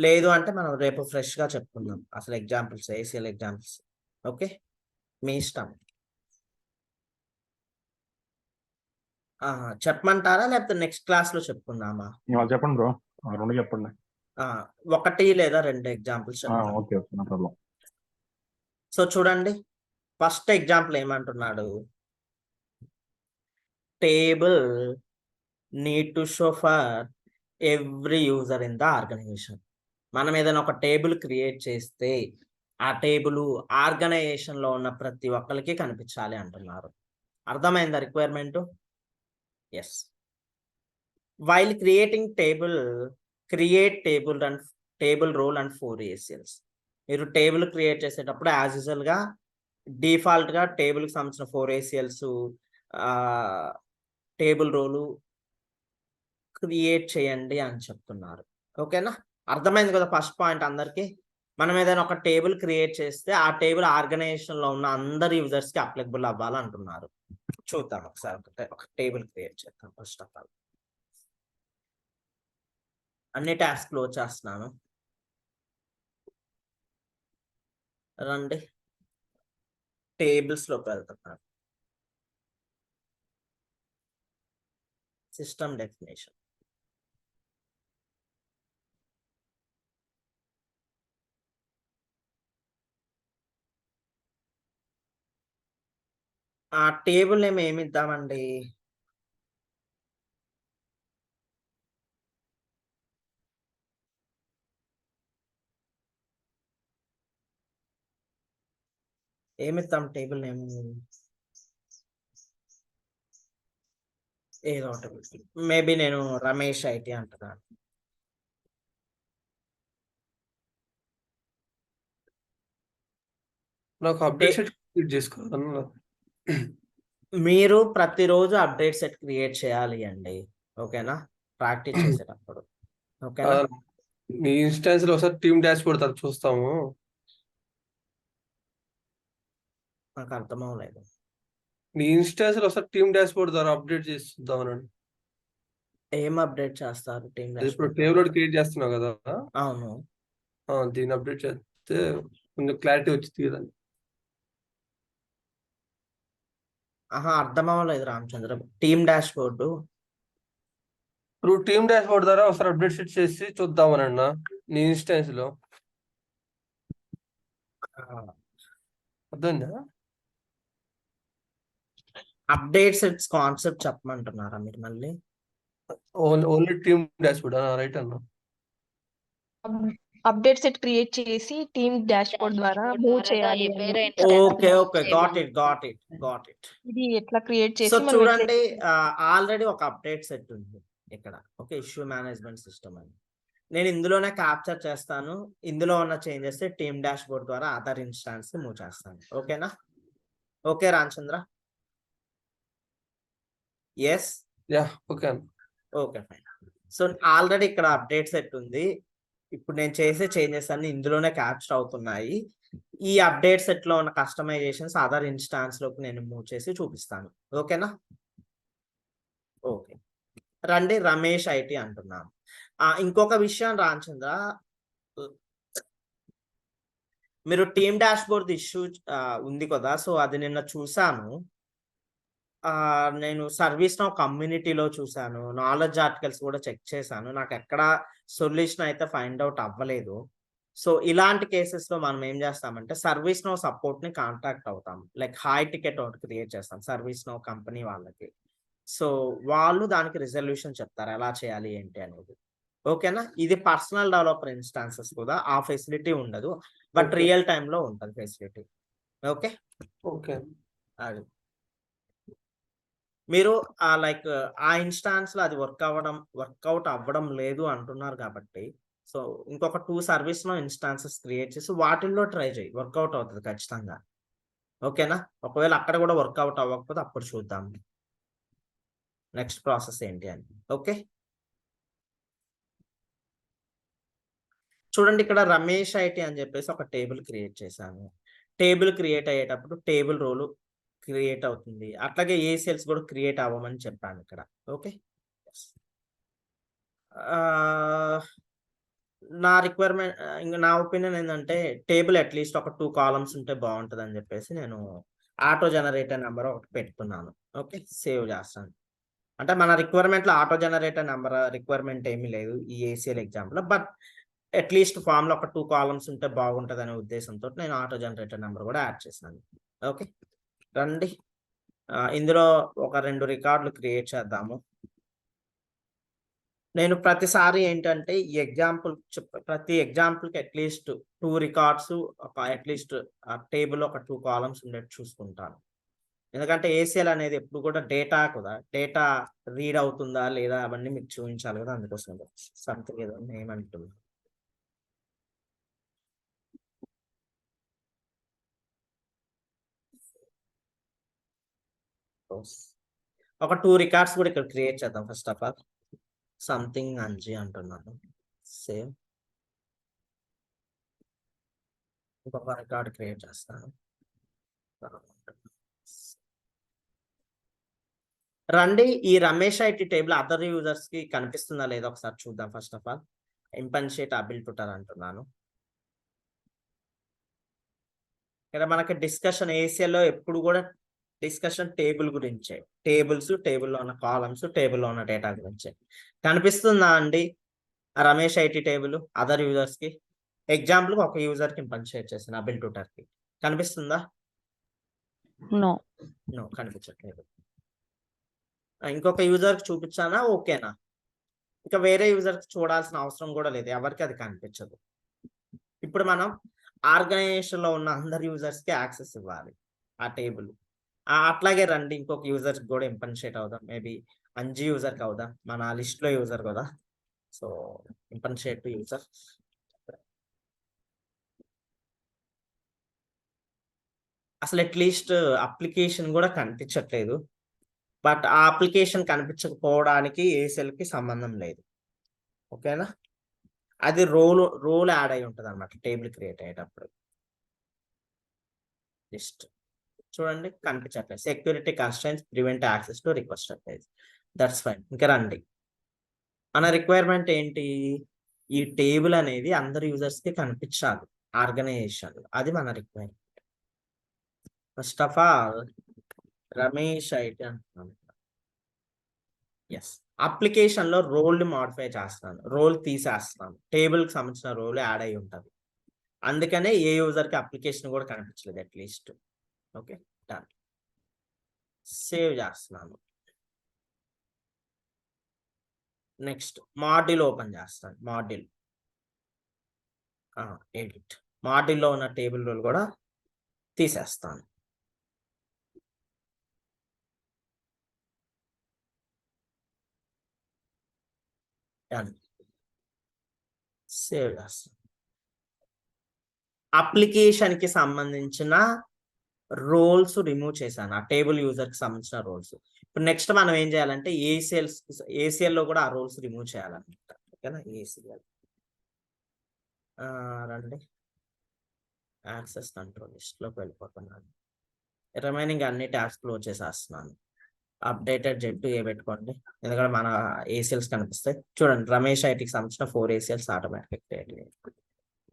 [SPEAKER 1] లేదు అంటే మనం రేపు ఫ్రెష్ గా చెప్పుకుందాం అసలు ఎగ్జాంపుల్స్, ACL ఎగ్జాంపుల్స్. ఓకే, మీ ఇష్టం. చెప్పమంటారా లేకపోతే నెక్స్ట్ క్లాస్ లో చెప్పుకుందామా?
[SPEAKER 3] చెప్పండి బ్రో, 2 చెప్పండి.
[SPEAKER 1] 1 లేదా 2 ఎగ్జాంపుల్స్ చెప్తాను.
[SPEAKER 3] Okay okay, no problem.
[SPEAKER 1] So చూడండి, ఫస్ట్ ఎగ్జాంపుల్ ఏమంటున్నాడు, table need to show for every user in the organization. మనం ఏదైనా ఒక టేబుల్ క్రియేట్ చేస్తే ఆ టేబుల్ ఆర్గనైజేషన్ లో ఉన్న ప్రతి ఒక్కరికి కనిపించాలి అంటున్నారు. అర్థమైందా requirement? Yes. While creating table, create table and table role and 4 ACLs. మీరు టేబుల్ క్రియేట్ చేసేటప్పుడు యాజ్ యూజువల్ గా డిఫాల్ట్ గా టేబుల్ కి సంబంధించిన 4 ACLs, టేబుల్ రోలు క్రియేట్ చేయండి అని చెప్తున్నారు. ఓకేనా, అర్థమైంది కదా ఫస్ట్ పాయింట్ అందరికి? మనం ఏదైనా ఒక టేబుల్ క్రియేట్ చేస్తే ఆ టేబుల్ ఆర్గనైజేషన్ లో ఉన్న అందరి యూజర్స్ కి అప్లికబుల్ అవ్వాలంటున్నారు. చూద్దాం ఒకసారి, ఒక టేబుల్ క్రియేట్ చేద్దాం. ఫస్ట్ ఆఫ్ ఆల్ అన్ని టాస్క్ క్లోజ్ చేస్తున్నాను. రండి, టేబుల్స్ లోకి వెళ్తున్నాను. System definition. ఆ టేబుల్ నేమ్ ఏమి ఇద్దామండి? ఏమిద్దాం టేబుల్ నేమ్? ఏదో ఒకటి, మేబీ నేను రమేష్ IT అంటున్నాను.
[SPEAKER 2] నాకు అప్డేట్ సెట్ క్రియేట్ చేసుకోవాలన్నా.
[SPEAKER 1] మీరు ప్రతిరోజు అప్డేట్ సెట్ క్రియేట్ చేయాలి అండి. ఓకేనా, ప్రాక్టీస్ చేసేటప్పుడు. ఓకేనా,
[SPEAKER 2] నీ ఇన్స్టాన్స్ లో ఒకసారి టీమ్ డాష్ బోర్డ్ చూస్తాము.
[SPEAKER 1] నాకు అర్థం అవ్వలేదు.
[SPEAKER 2] నీ ఇన్స్టాన్స్ లో ఒకసారి టీమ్ డాష్ బోర్డ్ ద్వారా అప్డేట్ చేసి చూద్దామనండి.
[SPEAKER 1] ఏం అప్డేట్ చేస్తారు టీమ్
[SPEAKER 2] ఇప్పుడు టేబుల్ క్రియేట్ చేస్తున్నావు కదా?
[SPEAKER 1] అవును,
[SPEAKER 2] దీన్ని అప్డేట్ చేస్తే కొంచెం క్లారిటీ వచ్చింది కదా.
[SPEAKER 1] అర్థం అవ్వలేదు రామచంద్ర. టీమ్ డాష్ బోర్డు
[SPEAKER 2] ఇప్పుడు టీమ్ డాష్ బోర్డ్ ద్వారా ఒకసారి అప్డేట్ సెట్ చేసి చూద్దామనన్నా నీ ఇన్స్టాన్స్ లో. అర్థమైందా?
[SPEAKER 1] అప్డేట్ సెట్స్ కాన్సెప్ట్ చెప్పమంటున్నారా మీరు మళ్ళీ?
[SPEAKER 2] ఓన్లీ టీమ్ డాష్బోర్డ్ రైట్ అన్న.
[SPEAKER 4] అప్డేట్ సెట్ క్రియేట్ చేసి టీమ్ డాష్బోర్డ్ ద్వారా మూవ్ చేయాలి అని
[SPEAKER 1] ఓకే ఓకే గాట్ ఇట్.
[SPEAKER 4] ఇది ఎట్లా క్రియేట్
[SPEAKER 1] సో
[SPEAKER 4] చేసి మనం ఎట్లా
[SPEAKER 1] చూడండి ఆల్రెడీ ఒక అప్డేట్ సెట్ ఉంది ఇక్కడ. ఓకే, ఇష్యూ మేనేజ్మెంట్ సిస్టమ్ అని నేను ఇందులోనే క్యాప్చర్ చేస్తాను. ఇందులో ఉన్న చేంజెస్ టీమ్ డాష్ బోర్డ్ ద్వారా అదర్ ఇన్స్టాన్స్ మూవ్ చేస్తాను. ఓకేనా? Okay Ramachandra? Yes
[SPEAKER 2] yeah okay అన్న.
[SPEAKER 1] Okay fine. సో ఆల్రెడీ ఇక్కడ అప్డేట్ సెట్ ఉంది. ఇప్పుడు నేను చేసే చేంజెస్ అన్ని ఇందులోనే క్యాప్చర్ అవుతున్నాయి. ఈ అప్డేట్ సెట్ లో ఉన్న కస్టమైజేషన్స్ అదర్ ఇన్స్టాన్స్ లోకి నేను మూవ్ చేసి చూపిస్తాను. ఓకేనా? ఓకే రండి, రమేష్ ఐటీ అంటున్నాను. ఇంకొక విషయం రామచంద్ర, మీరు టీమ్ డాష్ బోర్డ్ ఇష్యూ ఉంది కదా, సో అది నిన్న చూసాను. నేను సర్వీస్ నౌ కమ్యూనిటీలో చూసాను, నాలెడ్జ్ ఆర్టికల్స్ కూడా చెక్ చేశాను. నాకు ఎక్కడ సొల్యూషన్ అయితే ఫైండ్ అవుట్ అవ్వలేదు. సో ఇలాంటి కేసెస్ లో మనం ఏం చేస్తామంటే సర్వీస్ నౌ సపోర్ట్ ని కాంటాక్ట్ అవుతాం. లైక్ హాయ్ టికెట్ ఒకటి క్రియేట్ చేస్తాం సర్వీస్ నౌ కంపెనీ వాళ్ళకి. సో వాళ్ళు దానికి రిజల్యూషన్ చెప్తారు ఎలా చేయాలి ఏంటి అనేది. ఓకేనా? ఇది పర్సనల్ డెవలపర్ ఇన్స్టాన్సెస్ కూడా ఆ ఫెసిలిటీ ఉండదు, బట్
[SPEAKER 2] Okay.
[SPEAKER 1] రియల్ టైమ్ లో ఉంటుంది ఫెసిలిటీ. ఓకే,
[SPEAKER 2] ఓకే
[SPEAKER 1] అది మీరు లైక్ ఆ ఇన్స్టాన్స్ లో అది వర్కౌట్ అవ్వడం లేదు అంటున్నారు కాబట్టి, సో ఇంకొక 2 సర్వీస్ లో ఇన్స్టాన్సెస్ క్రియేట్ చేసి వాటిల్లో ట్రై చేయి, వర్కౌట్ అవుతుంది ఖచ్చితంగా. ఓకేనా? ఒకవేళ అక్కడ కూడా వర్కౌట్ అవ్వకపోతే అప్పుడు చూద్దాం నెక్స్ట్ ప్రాసెస్ ఏంటి అని. ఓకే, చూడండి ఇక్కడ రమేష్ ఐటీ అని చెప్పేసి ఒక టేబుల్ క్రియేట్ చేశాను. టేబుల్ క్రియేట్ అయ్యేటప్పుడు టేబుల్ రోలు క్రియేట్ అవుతుంది. అట్లాగే ఏ సెల్స్ కూడా క్రియేట్ అవ్వమని చెప్పాను ఇక్కడ. ఓకే, నా రిక్వైర్మెంట్ ఇంకా నా ఒపీనియన్ ఏంటంటే టేబుల్ అట్లీస్ట్ ఒక 2 కాలమ్స్ ఉంటే బాగుంటుంది అని చెప్పేసి నేను ఆటో జనరేటర్ నెంబర్ ఒకటి పెట్టుకున్నాను. ఓకే, సేవ్ చేస్తాను. అంటే మన రిక్వైర్మెంట్ లో ఆటో జనరేటర్ నెంబర్ రిక్వైర్మెంట్ ఏమీ లేదు ఈ ACL example, but at least form లో ఒక 2 కాలమ్స్ ఉంటే బాగుంటుంది అనే ఉద్దేశంతో నేను ఆటో జనరేటర్ నెంబర్ కూడా యాడ్ చేశాను. ఓకే రండి, ఇందులో ఒక 2 రికార్డులు క్రియేట్ చేద్దాము. నేను ప్రతిసారి ఏంటంటే ఈ ఎగ్జాంపుల్ ప్రతి ఎగ్జాంపుల్ కి అట్లీస్ట్ 2 రికార్డ్స్, ఒక అట్లీస్ట్ టేబుల్ ఒక 2 కాలమ్స్ ఉండేట్టు చూసుకుంటాను. ఎందుకంటే ఏసీఎల్ అనేది ఎప్పుడు కూడా డేటా కదా, డేటా రీడ్ అవుతుందా లేదా అవన్నీ మీకు చూపించాలి కదా, అందుకోసం సంథింగ్ ఏదో ఏమంటుంది. ఒక 2 రికార్డ్స్ కూడా ఇక్కడ క్రియేట్ చేద్దాం. First of all something Anji అంటున్నాను, సేవ్. ఇంకొక రికార్డ్ క్రియేట్ చేస్తాను. రండి, ఈ Ramesh IT table other users కి కనిపిస్తుందా లేదా ఒకసారి చూద్దాం. First of all impersonate Abel Tuter అంటున్నాను. ఇక్కడ మనకి డిస్కషన్ ఏసీఎల్ లో ఎప్పుడు కూడా డిస్కషన్ టేబుల్ గురించే, టేబుల్స్, టేబుల్లో ఉన్న కాలమ్స్, టేబుల్లో ఉన్న డేటా గురించే. కనిపిస్తుందా అండి Ramesh IT table other users కి? ఎగ్జాంపుల్ ఒక యూజర్ కి ఇంపన్షియేట్ చేసిన అబిల్ టుటర్ కి కనిపిస్తుందా?
[SPEAKER 4] నో
[SPEAKER 1] నో, కనిపించట్లేదు. ఇంకొక యూజర్ కి చూపించానా? ఓకేనా? ఇంకా వేరే యూజర్ చూడాల్సిన అవసరం కూడా లేదు, ఎవరికి అది కనిపించదు. ఇప్పుడు మనం ఆర్గనైజేషన్ లో ఉన్న అందరి యూజర్స్ కి యాక్సెస్ ఇవ్వాలి ఆ టేబుల్. అట్లాగే రండి, ఇంకొక యూజర్ కూడా ఇంపన్షియేట్ అవుదాం. మేబీ అంజీ యూజర్ కి అవుదాం, మన లిస్ట్ లో యూజర్ కదా. So impersonate user. అసలు అట్లీస్ట్ అప్లికేషన్ కూడా కనిపించట్లేదు, బట్ ఆ అప్లికేషన్ కనిపించకపోవడానికి ఏ సెల్ కి సంబంధం లేదు. ఓకేనా? అది రోల్ యాడ్ అయి ఉంటుంది అనమాట టేబుల్ క్రియేట్ అయ్యేటప్పుడు. లిస్ట్ చూడండి కనిపించట్లేదు. Security constraints prevent access to request page. That's fine. ఇంకా రండి, మన రిక్వైర్మెంట్ ఏంటి? ఈ టేబుల్ అనేది అందరి యూజర్స్ కి కనిపించాలి ఆర్గనైజేషన్, అది మన requirement. First of all Ramesh IT అంటున్నాను. ఎస్, అప్లికేషన్ లో రోల్ ని మాడిఫై చేస్తున్నాను, రోల్ తీసేస్తున్నాను, టేబుల్ కి సంబంధించిన రోల్ యాడ్ అయి ఉంటుంది. అందుకనే ఏ యూజర్కి అప్లికేషన్ కూడా కనిపించలేదు అట్లీస్ట్. Okay, done. సేవ్ చేస్తున్నాను. నెక్స్ట్ మాడ్యూల్ ఓపెన్ చేస్తాను. Module edit. మాడ్యూల్లో ఉన్న టేబుల్ రోల్ కూడా తీసేస్తాను. డన్. సేవ్ చేస్తాను. అప్లికేషన్కి సంబంధించిన రోల్స్ రిమూవ్ చేశాను, ఆ టేబుల్ యూజర్కి సంబంధించిన రోల్స్. ఇప్పుడు నెక్స్ట్ మనం ఏం చేయాలంటే ఏసీఎల్లో కూడా ఆ రోల్స్ రిమూవ్ చేయాలన్నమాట. ఓకేనా, ఏసీఎల్ రండి, యాక్సెస్ కంట్రోల్ లిస్ట్లోకి వెళ్ళిపోతున్నాను. రిమైనింగ్ అన్ని ట్యాబ్స్ క్లోజ్ చేసేస్తున్నాను. అప్డేటెడ్ Z2A పెట్టుకోండి, ఎందుకంటే మన ఏసీఎల్స్ కనిపిస్తాయి. చూడండి, రమేష్ ఐటీకి సంబంధించిన 4 ఏసీఎల్స్ ఆటోమేటిక్ క్రియేట్.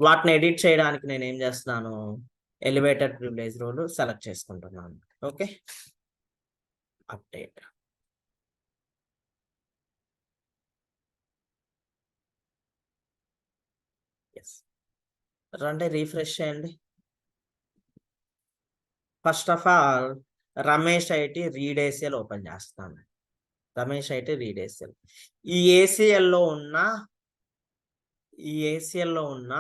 [SPEAKER 1] వాటిని ఎడిట్ చేయడానికి నేను ఏం చేస్తున్నాను, ఎలివేటెడ్ ప్రివిలేజ్ రోల్ సెలెక్ట్ చేసుకుంటున్నాను. Okay, update. ఎస్, రండి రీఫ్రెష్ చేయండి. First of all Ramesh IT read ACL open చేస్తాను. Ramesh IT read ACL. ఈ ఏసీఎల్లో ఉన్న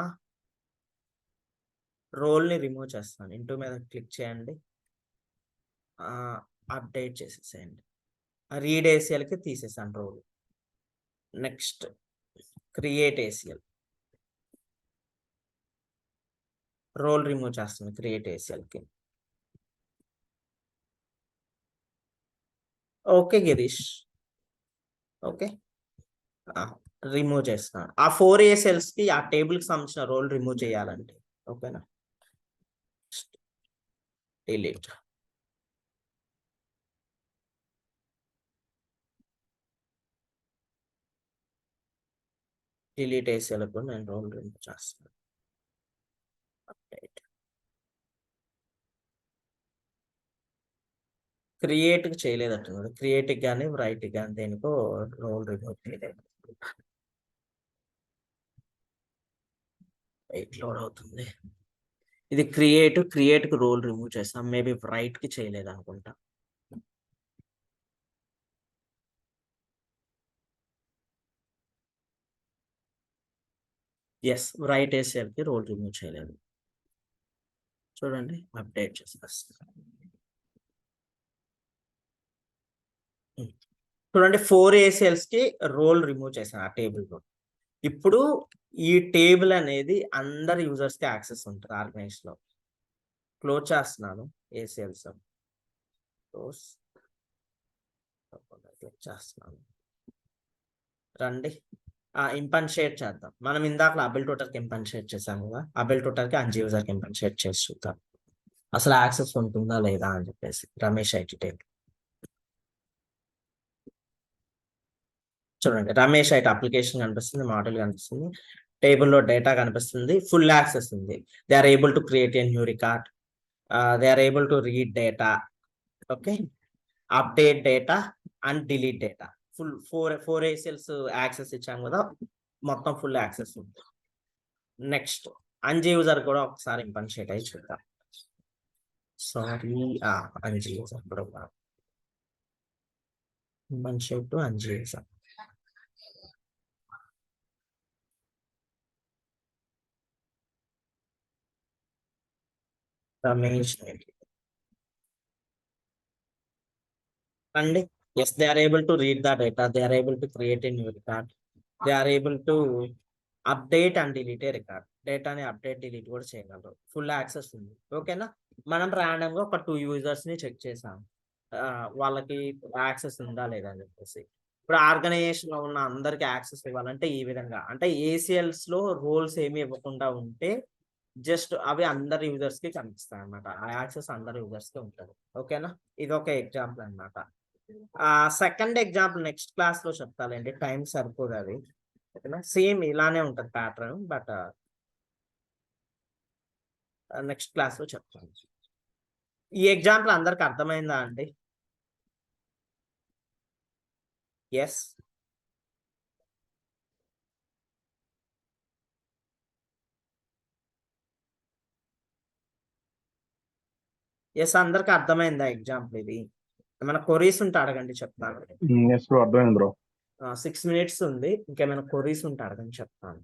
[SPEAKER 1] రోల్ని రిమూవ్ చేస్తాను. ఇంటూ మీద క్లిక్ చేయండి, అప్డేట్ చేసేసేయండి. రీడ్ ఏసీఎల్కి తీసేసాను రోల్. Next create ACL, role remove చేస్తాను క్రియేట్ ఏసీఎల్కి. ఓకే గిరీష్, ఓకే రిమూవ్ చేస్తున్నాను. ఆ 4 ఏసీఎల్స్కి ఆ టేబుల్కి సంబంధించిన రోల్ రిమూవ్ చేయాలండి. ఓకేనా, డిలీట్. డిలీట్ ఏసీఎల్కు నేను రోల్ రిమూవ్ చేస్తాను. అప్డేట్. క్రియేట్కి చేయలేదట్టున్నాడు, క్రియేట్కి కానీ రైట్కి కానీ దేనికో రోల్ రిమూవ్ చేయలేదు. వెయిట్ లోడ్ అవుతుంది. ఇది క్రియేట్కి రోల్ రిమూవ్ చేస్తాం. మేబీ రైట్కి చేయలేదు అనుకుంటా. ఎస్, రైట్ ఏసీఎల్కి రోల్ రిమూవ్ చేయలేదు. చూడండి, అప్డేట్ చేసేస్తాను. చూడండి, 4 ఏసీఎల్స్కి రోల్ రిమూవ్ చేశాను ఆ టేబుల్ లో. ఇప్పుడు ఈ టేబుల్ అనేది అందరి యూజర్స్కి యాక్సెస్ ఉంటుంది ఆర్గనైజ్లో. క్లోజ్ చేస్తున్నాను ఏసీఎల్స్, క్లోజ్ చేస్తున్నాను. రండి, ఇంపన్షియేట్ చేద్దాం. మనం ఇందాక అబెల్ టోటల్కి ఇంపన్షియేట్ చేసాం కదా, అబెల్ టోటల్కి అంజీ యూజర్కి ఇంపన్షియేట్ చేసి చూద్దాం అసలు యాక్సెస్ ఉంటుందా లేదా అని చెప్పేసి. రమేష్ ఐటీ టేబుల్ చూడండి, రమేష్ ఐటీ అప్లికేషన్ కనిపిస్తుంది, మోడల్ కనిపిస్తుంది, టేబుల్లో డేటా కనిపిస్తుంది, ఫుల్ యాక్సెస్ ఉంది. They are able to create a new record, they are able to read data, okay, update data and delete data. Full 4 ACLs access ఇచ్చాం కదా, మొత్తం full access ఉంది. Next Anji user కూడా ఒకసారి ఇంపన్షియేట్ అయ్యి చూద్దాం. సారీ, అంజీ యూజర్ కూడా impersonate to Anji user. Ramesh అండి, yes, they are able to read the data, they are able to create a new record, they are able to update and delete a record. డేటాని update delete కూడా చేయగలరు, full access ఉంది. ఓకేనా, మనం random గా ఒక 2 users ని check చేసాం, వాళ్ళకి యాక్సెస్ ఉందా లేదా అని చెప్పేసి. ఇప్పుడు ఆర్గనైజేషన్ లో ఉన్న అందరికి యాక్సెస్ ఇవ్వాలంటే ఈ విధంగా, అంటే ఏసీఎల్స్ లో రోల్స్ ఏమి ఇవ్వకుండా ఉంటే జస్ట్ అవి అందరి యూజర్స్ కి కనిపిస్తాయి అనమాట. ఆ యాక్సెస్ అందరి యూజర్స్ కి ఉంటుంది. ఓకేనా, ఇది ఒక ఎగ్జాంపుల్ అనమాట. సెకండ్ ఎగ్జాంపుల్ నెక్స్ట్ క్లాస్ లో చెప్తానండి, టైం సరిపోదు అది. ఓకేనా, సేమ్ ఇలానే ఉంటుంది ప్యాటర్న్, బట్ నెక్స్ట్ క్లాస్ లో చెప్తాను. ఈ ఎగ్జాంపుల్ అందరికి అర్థమైందా అండి? ఎస్, ఎస్ అందరికి అర్థమైందా ఎగ్జాంపుల్ ఇది? ఏమైనా కొరీస్ ఉంటే అడగండి చెప్తాను.
[SPEAKER 3] ఎస్ బ్రో అర్థమైంది బ్రో.
[SPEAKER 1] 6 minutes ఉంది, ఇంకేమైనా కొరీస్ ఉంటే అడగండి చెప్తాను.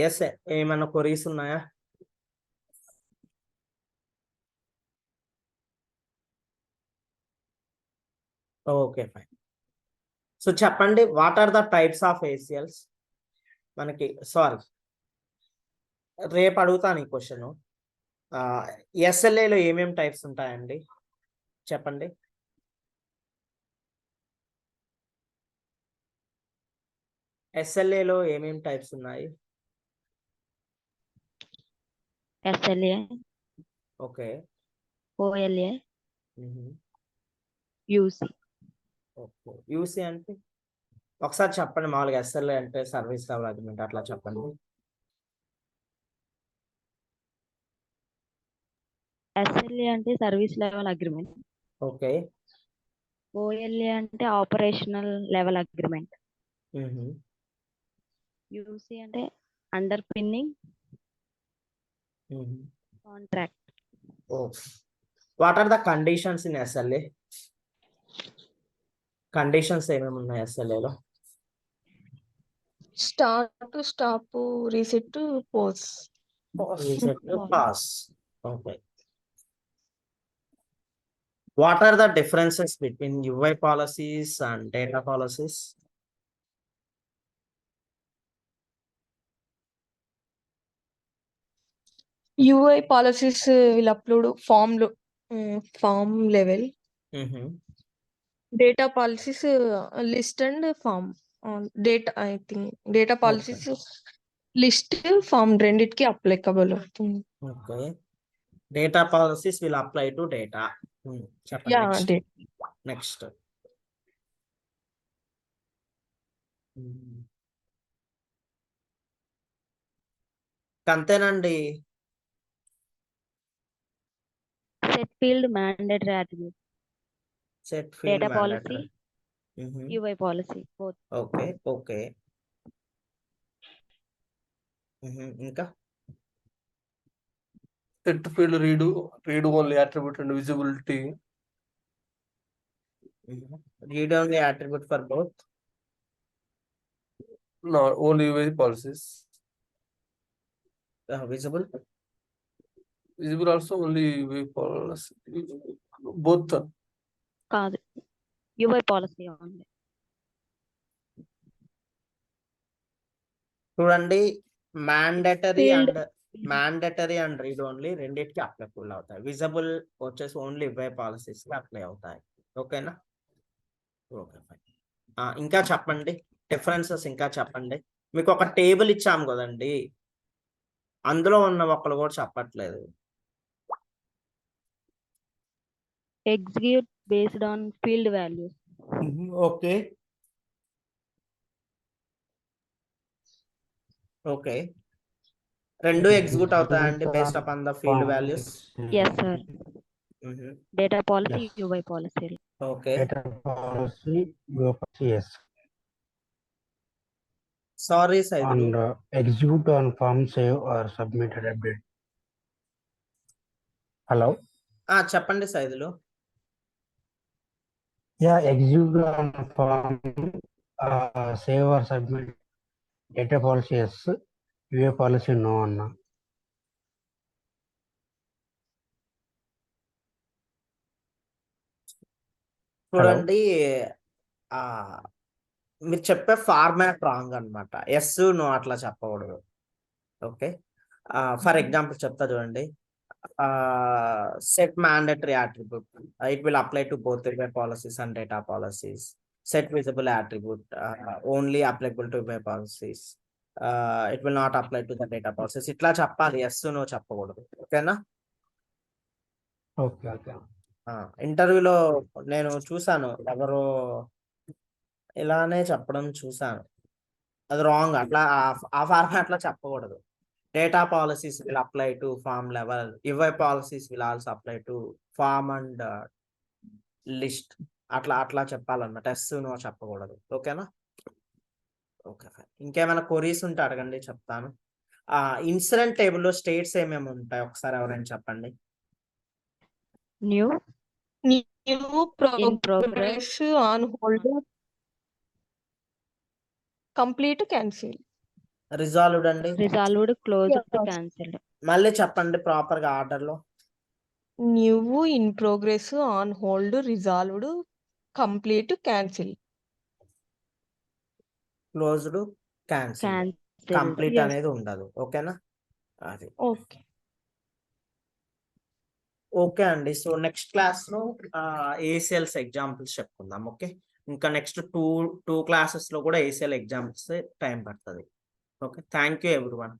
[SPEAKER 1] ఎస్ ఏమైనా కొరీస్ ఉన్నాయా? Okay fine. సో చెప్పండి, what are the types of ACLs? మనకి సారీ రేపు అడుగుతాను ఈ క్వశ్చన్. ఎస్ఎల్ఏలో ఏమేమి టైప్స్ ఉంటాయండి చెప్పండి. ఎస్ఎల్ఏలో ఏమేమి టైప్స్ ఉన్నాయి?
[SPEAKER 5] SLA,
[SPEAKER 1] okay.
[SPEAKER 5] OLA,
[SPEAKER 1] మ్మ్.
[SPEAKER 5] UC.
[SPEAKER 1] ఓకే యూసీ అంటే ఒకసారి చెప్పండి, మామూలుగా ఎస్ఎల్ఏ అంటే సర్వీస్ లెవెల్ అగ్రిమెంట్ అట్లా చెప్పండి.
[SPEAKER 5] SLA అంటే service level agreement.
[SPEAKER 1] Okay.
[SPEAKER 5] OLA అంటే operational level agreement.
[SPEAKER 1] Hmm.
[SPEAKER 5] UC అంటే underpinning
[SPEAKER 1] hmm.
[SPEAKER 5] Contract.
[SPEAKER 1] Okay. What are the conditions in SLA? Conditions ఏమేమి ఉన్నాయి ఎస్ఎల్ఏలో?
[SPEAKER 4] Start, stop, reset, pause.
[SPEAKER 1] Pause. Okay. What are the differences between UI policies and data policies?
[SPEAKER 4] UI policies will upload form level.
[SPEAKER 1] Mm-hmm.
[SPEAKER 4] Data policies list and form. Data I think data policies list form రెండిటికి applicable అవుతుంది.
[SPEAKER 1] Okay. Data policies will apply to data.
[SPEAKER 4] Yeah
[SPEAKER 1] చెప్పండి next. అంతేనండి.
[SPEAKER 5] Set field mandatory attribute.
[SPEAKER 1] Set field
[SPEAKER 5] data policy, UI policy both.
[SPEAKER 1] Okay. Okay. ఇంకా
[SPEAKER 2] set field read only attribute and visibility.
[SPEAKER 1] Read only attribute for both.
[SPEAKER 2] No, only UI policies.
[SPEAKER 1] Visible
[SPEAKER 2] also only UI policy. Both.
[SPEAKER 5] కాదు, UI policy only.
[SPEAKER 1] చూడండి, mandatory
[SPEAKER 5] Field.
[SPEAKER 1] And read only రెండింటికి applicable అవుతాయి. Visible వచ్చేసి only ఇవే policies apply అవుతాయి. ఓకేనా? Okay fine. ఇంకా చెప్పండి డిఫరెన్సెస్, ఇంకా చెప్పండి. మీకు ఒక టేబుల్ ఇచ్చాము కదండి, అందులో ఉన్న ఒక్కరు కూడా చెప్పట్లేదు.
[SPEAKER 5] Execute based on field values.
[SPEAKER 1] Okay. Okay. రెండు ఎగ్జిక్యూట్ అవుతాయండి based upon the field values?
[SPEAKER 5] Yes sir. Data policy, UI policy.
[SPEAKER 1] Okay.
[SPEAKER 6] Data policy, your policy, yes.
[SPEAKER 1] Sorry Saidulu.
[SPEAKER 6] And execute on form, save or submitted update. Hello?
[SPEAKER 1] చెప్పండి Saidulu.
[SPEAKER 6] Yeah, execute on form, save or submit. Data policy, yes. UA policy, no. Anna.
[SPEAKER 1] చూడండి, మీరు చెప్పే format wrong అనమాట. Yes no అట్లా చెప్పకూడదు. Okay. For example చెప్తా చూడండి. Set mandatory attribute, it will apply to both UI policies and data policies. Set visible attribute, only applicable to UI policies. It will not apply to the data policies. ఇట్లా చెప్పాలి, yes no చెప్పకూడదు. ఓకేనా?
[SPEAKER 6] Okay, okay.
[SPEAKER 1] ఇంటర్వ్యూలో నేను చూసాను, ఎవరో ఇలానే చెప్పడం చూసాను. అది రాంగ్. అట్లా ఆ ఫార్మాట్ లో చెప్పకూడదు. Data policies will apply to form level. UI policies will also apply to farm and list. అట్లా అట్లా చెప్పాలన్నమాట. ఎస్ నో చెప్పకూడదు. ఓకేనా? Okay fine. ఇంకేమైనా క్వరీస్ ఉంటే అడగండి, చెప్తాను. ఇన్సిడెంట్ టేబుల్లో స్టేట్స్ ఏమేమి ఉంటాయి ఒకసారి ఎవరైనా చెప్పండి.
[SPEAKER 5] New,
[SPEAKER 4] new,
[SPEAKER 5] in progress,
[SPEAKER 4] progress, on hold, complete, cancel.
[SPEAKER 1] Resolved అండి.
[SPEAKER 5] resolved, closed, cancelled.
[SPEAKER 1] మళ్ళీ చెప్పండి ప్రాపర్గా ఆర్డర్లో.
[SPEAKER 4] New, in progress, on hold, resolved, complete, cancel.
[SPEAKER 1] Closed, cancel.
[SPEAKER 5] Cancelled.
[SPEAKER 1] Complete
[SPEAKER 4] Yes.
[SPEAKER 1] అనేది ఉండదు. ఓకేనా? అది
[SPEAKER 4] ఓకే.
[SPEAKER 1] ఓకే అండి. సో నెక్స్ట్ క్లాస్లో ఏసిఎల్స్ ఎగ్జాంపుల్స్ చెప్పుకుందాం. ఓకే, ఇంకా నెక్స్ట్ టూ క్లాసెస్లో కూడా ఏసిఎల్ ఎగ్జాంపుల్స్ టైం పడుతుంది. Okay, thank you everyone.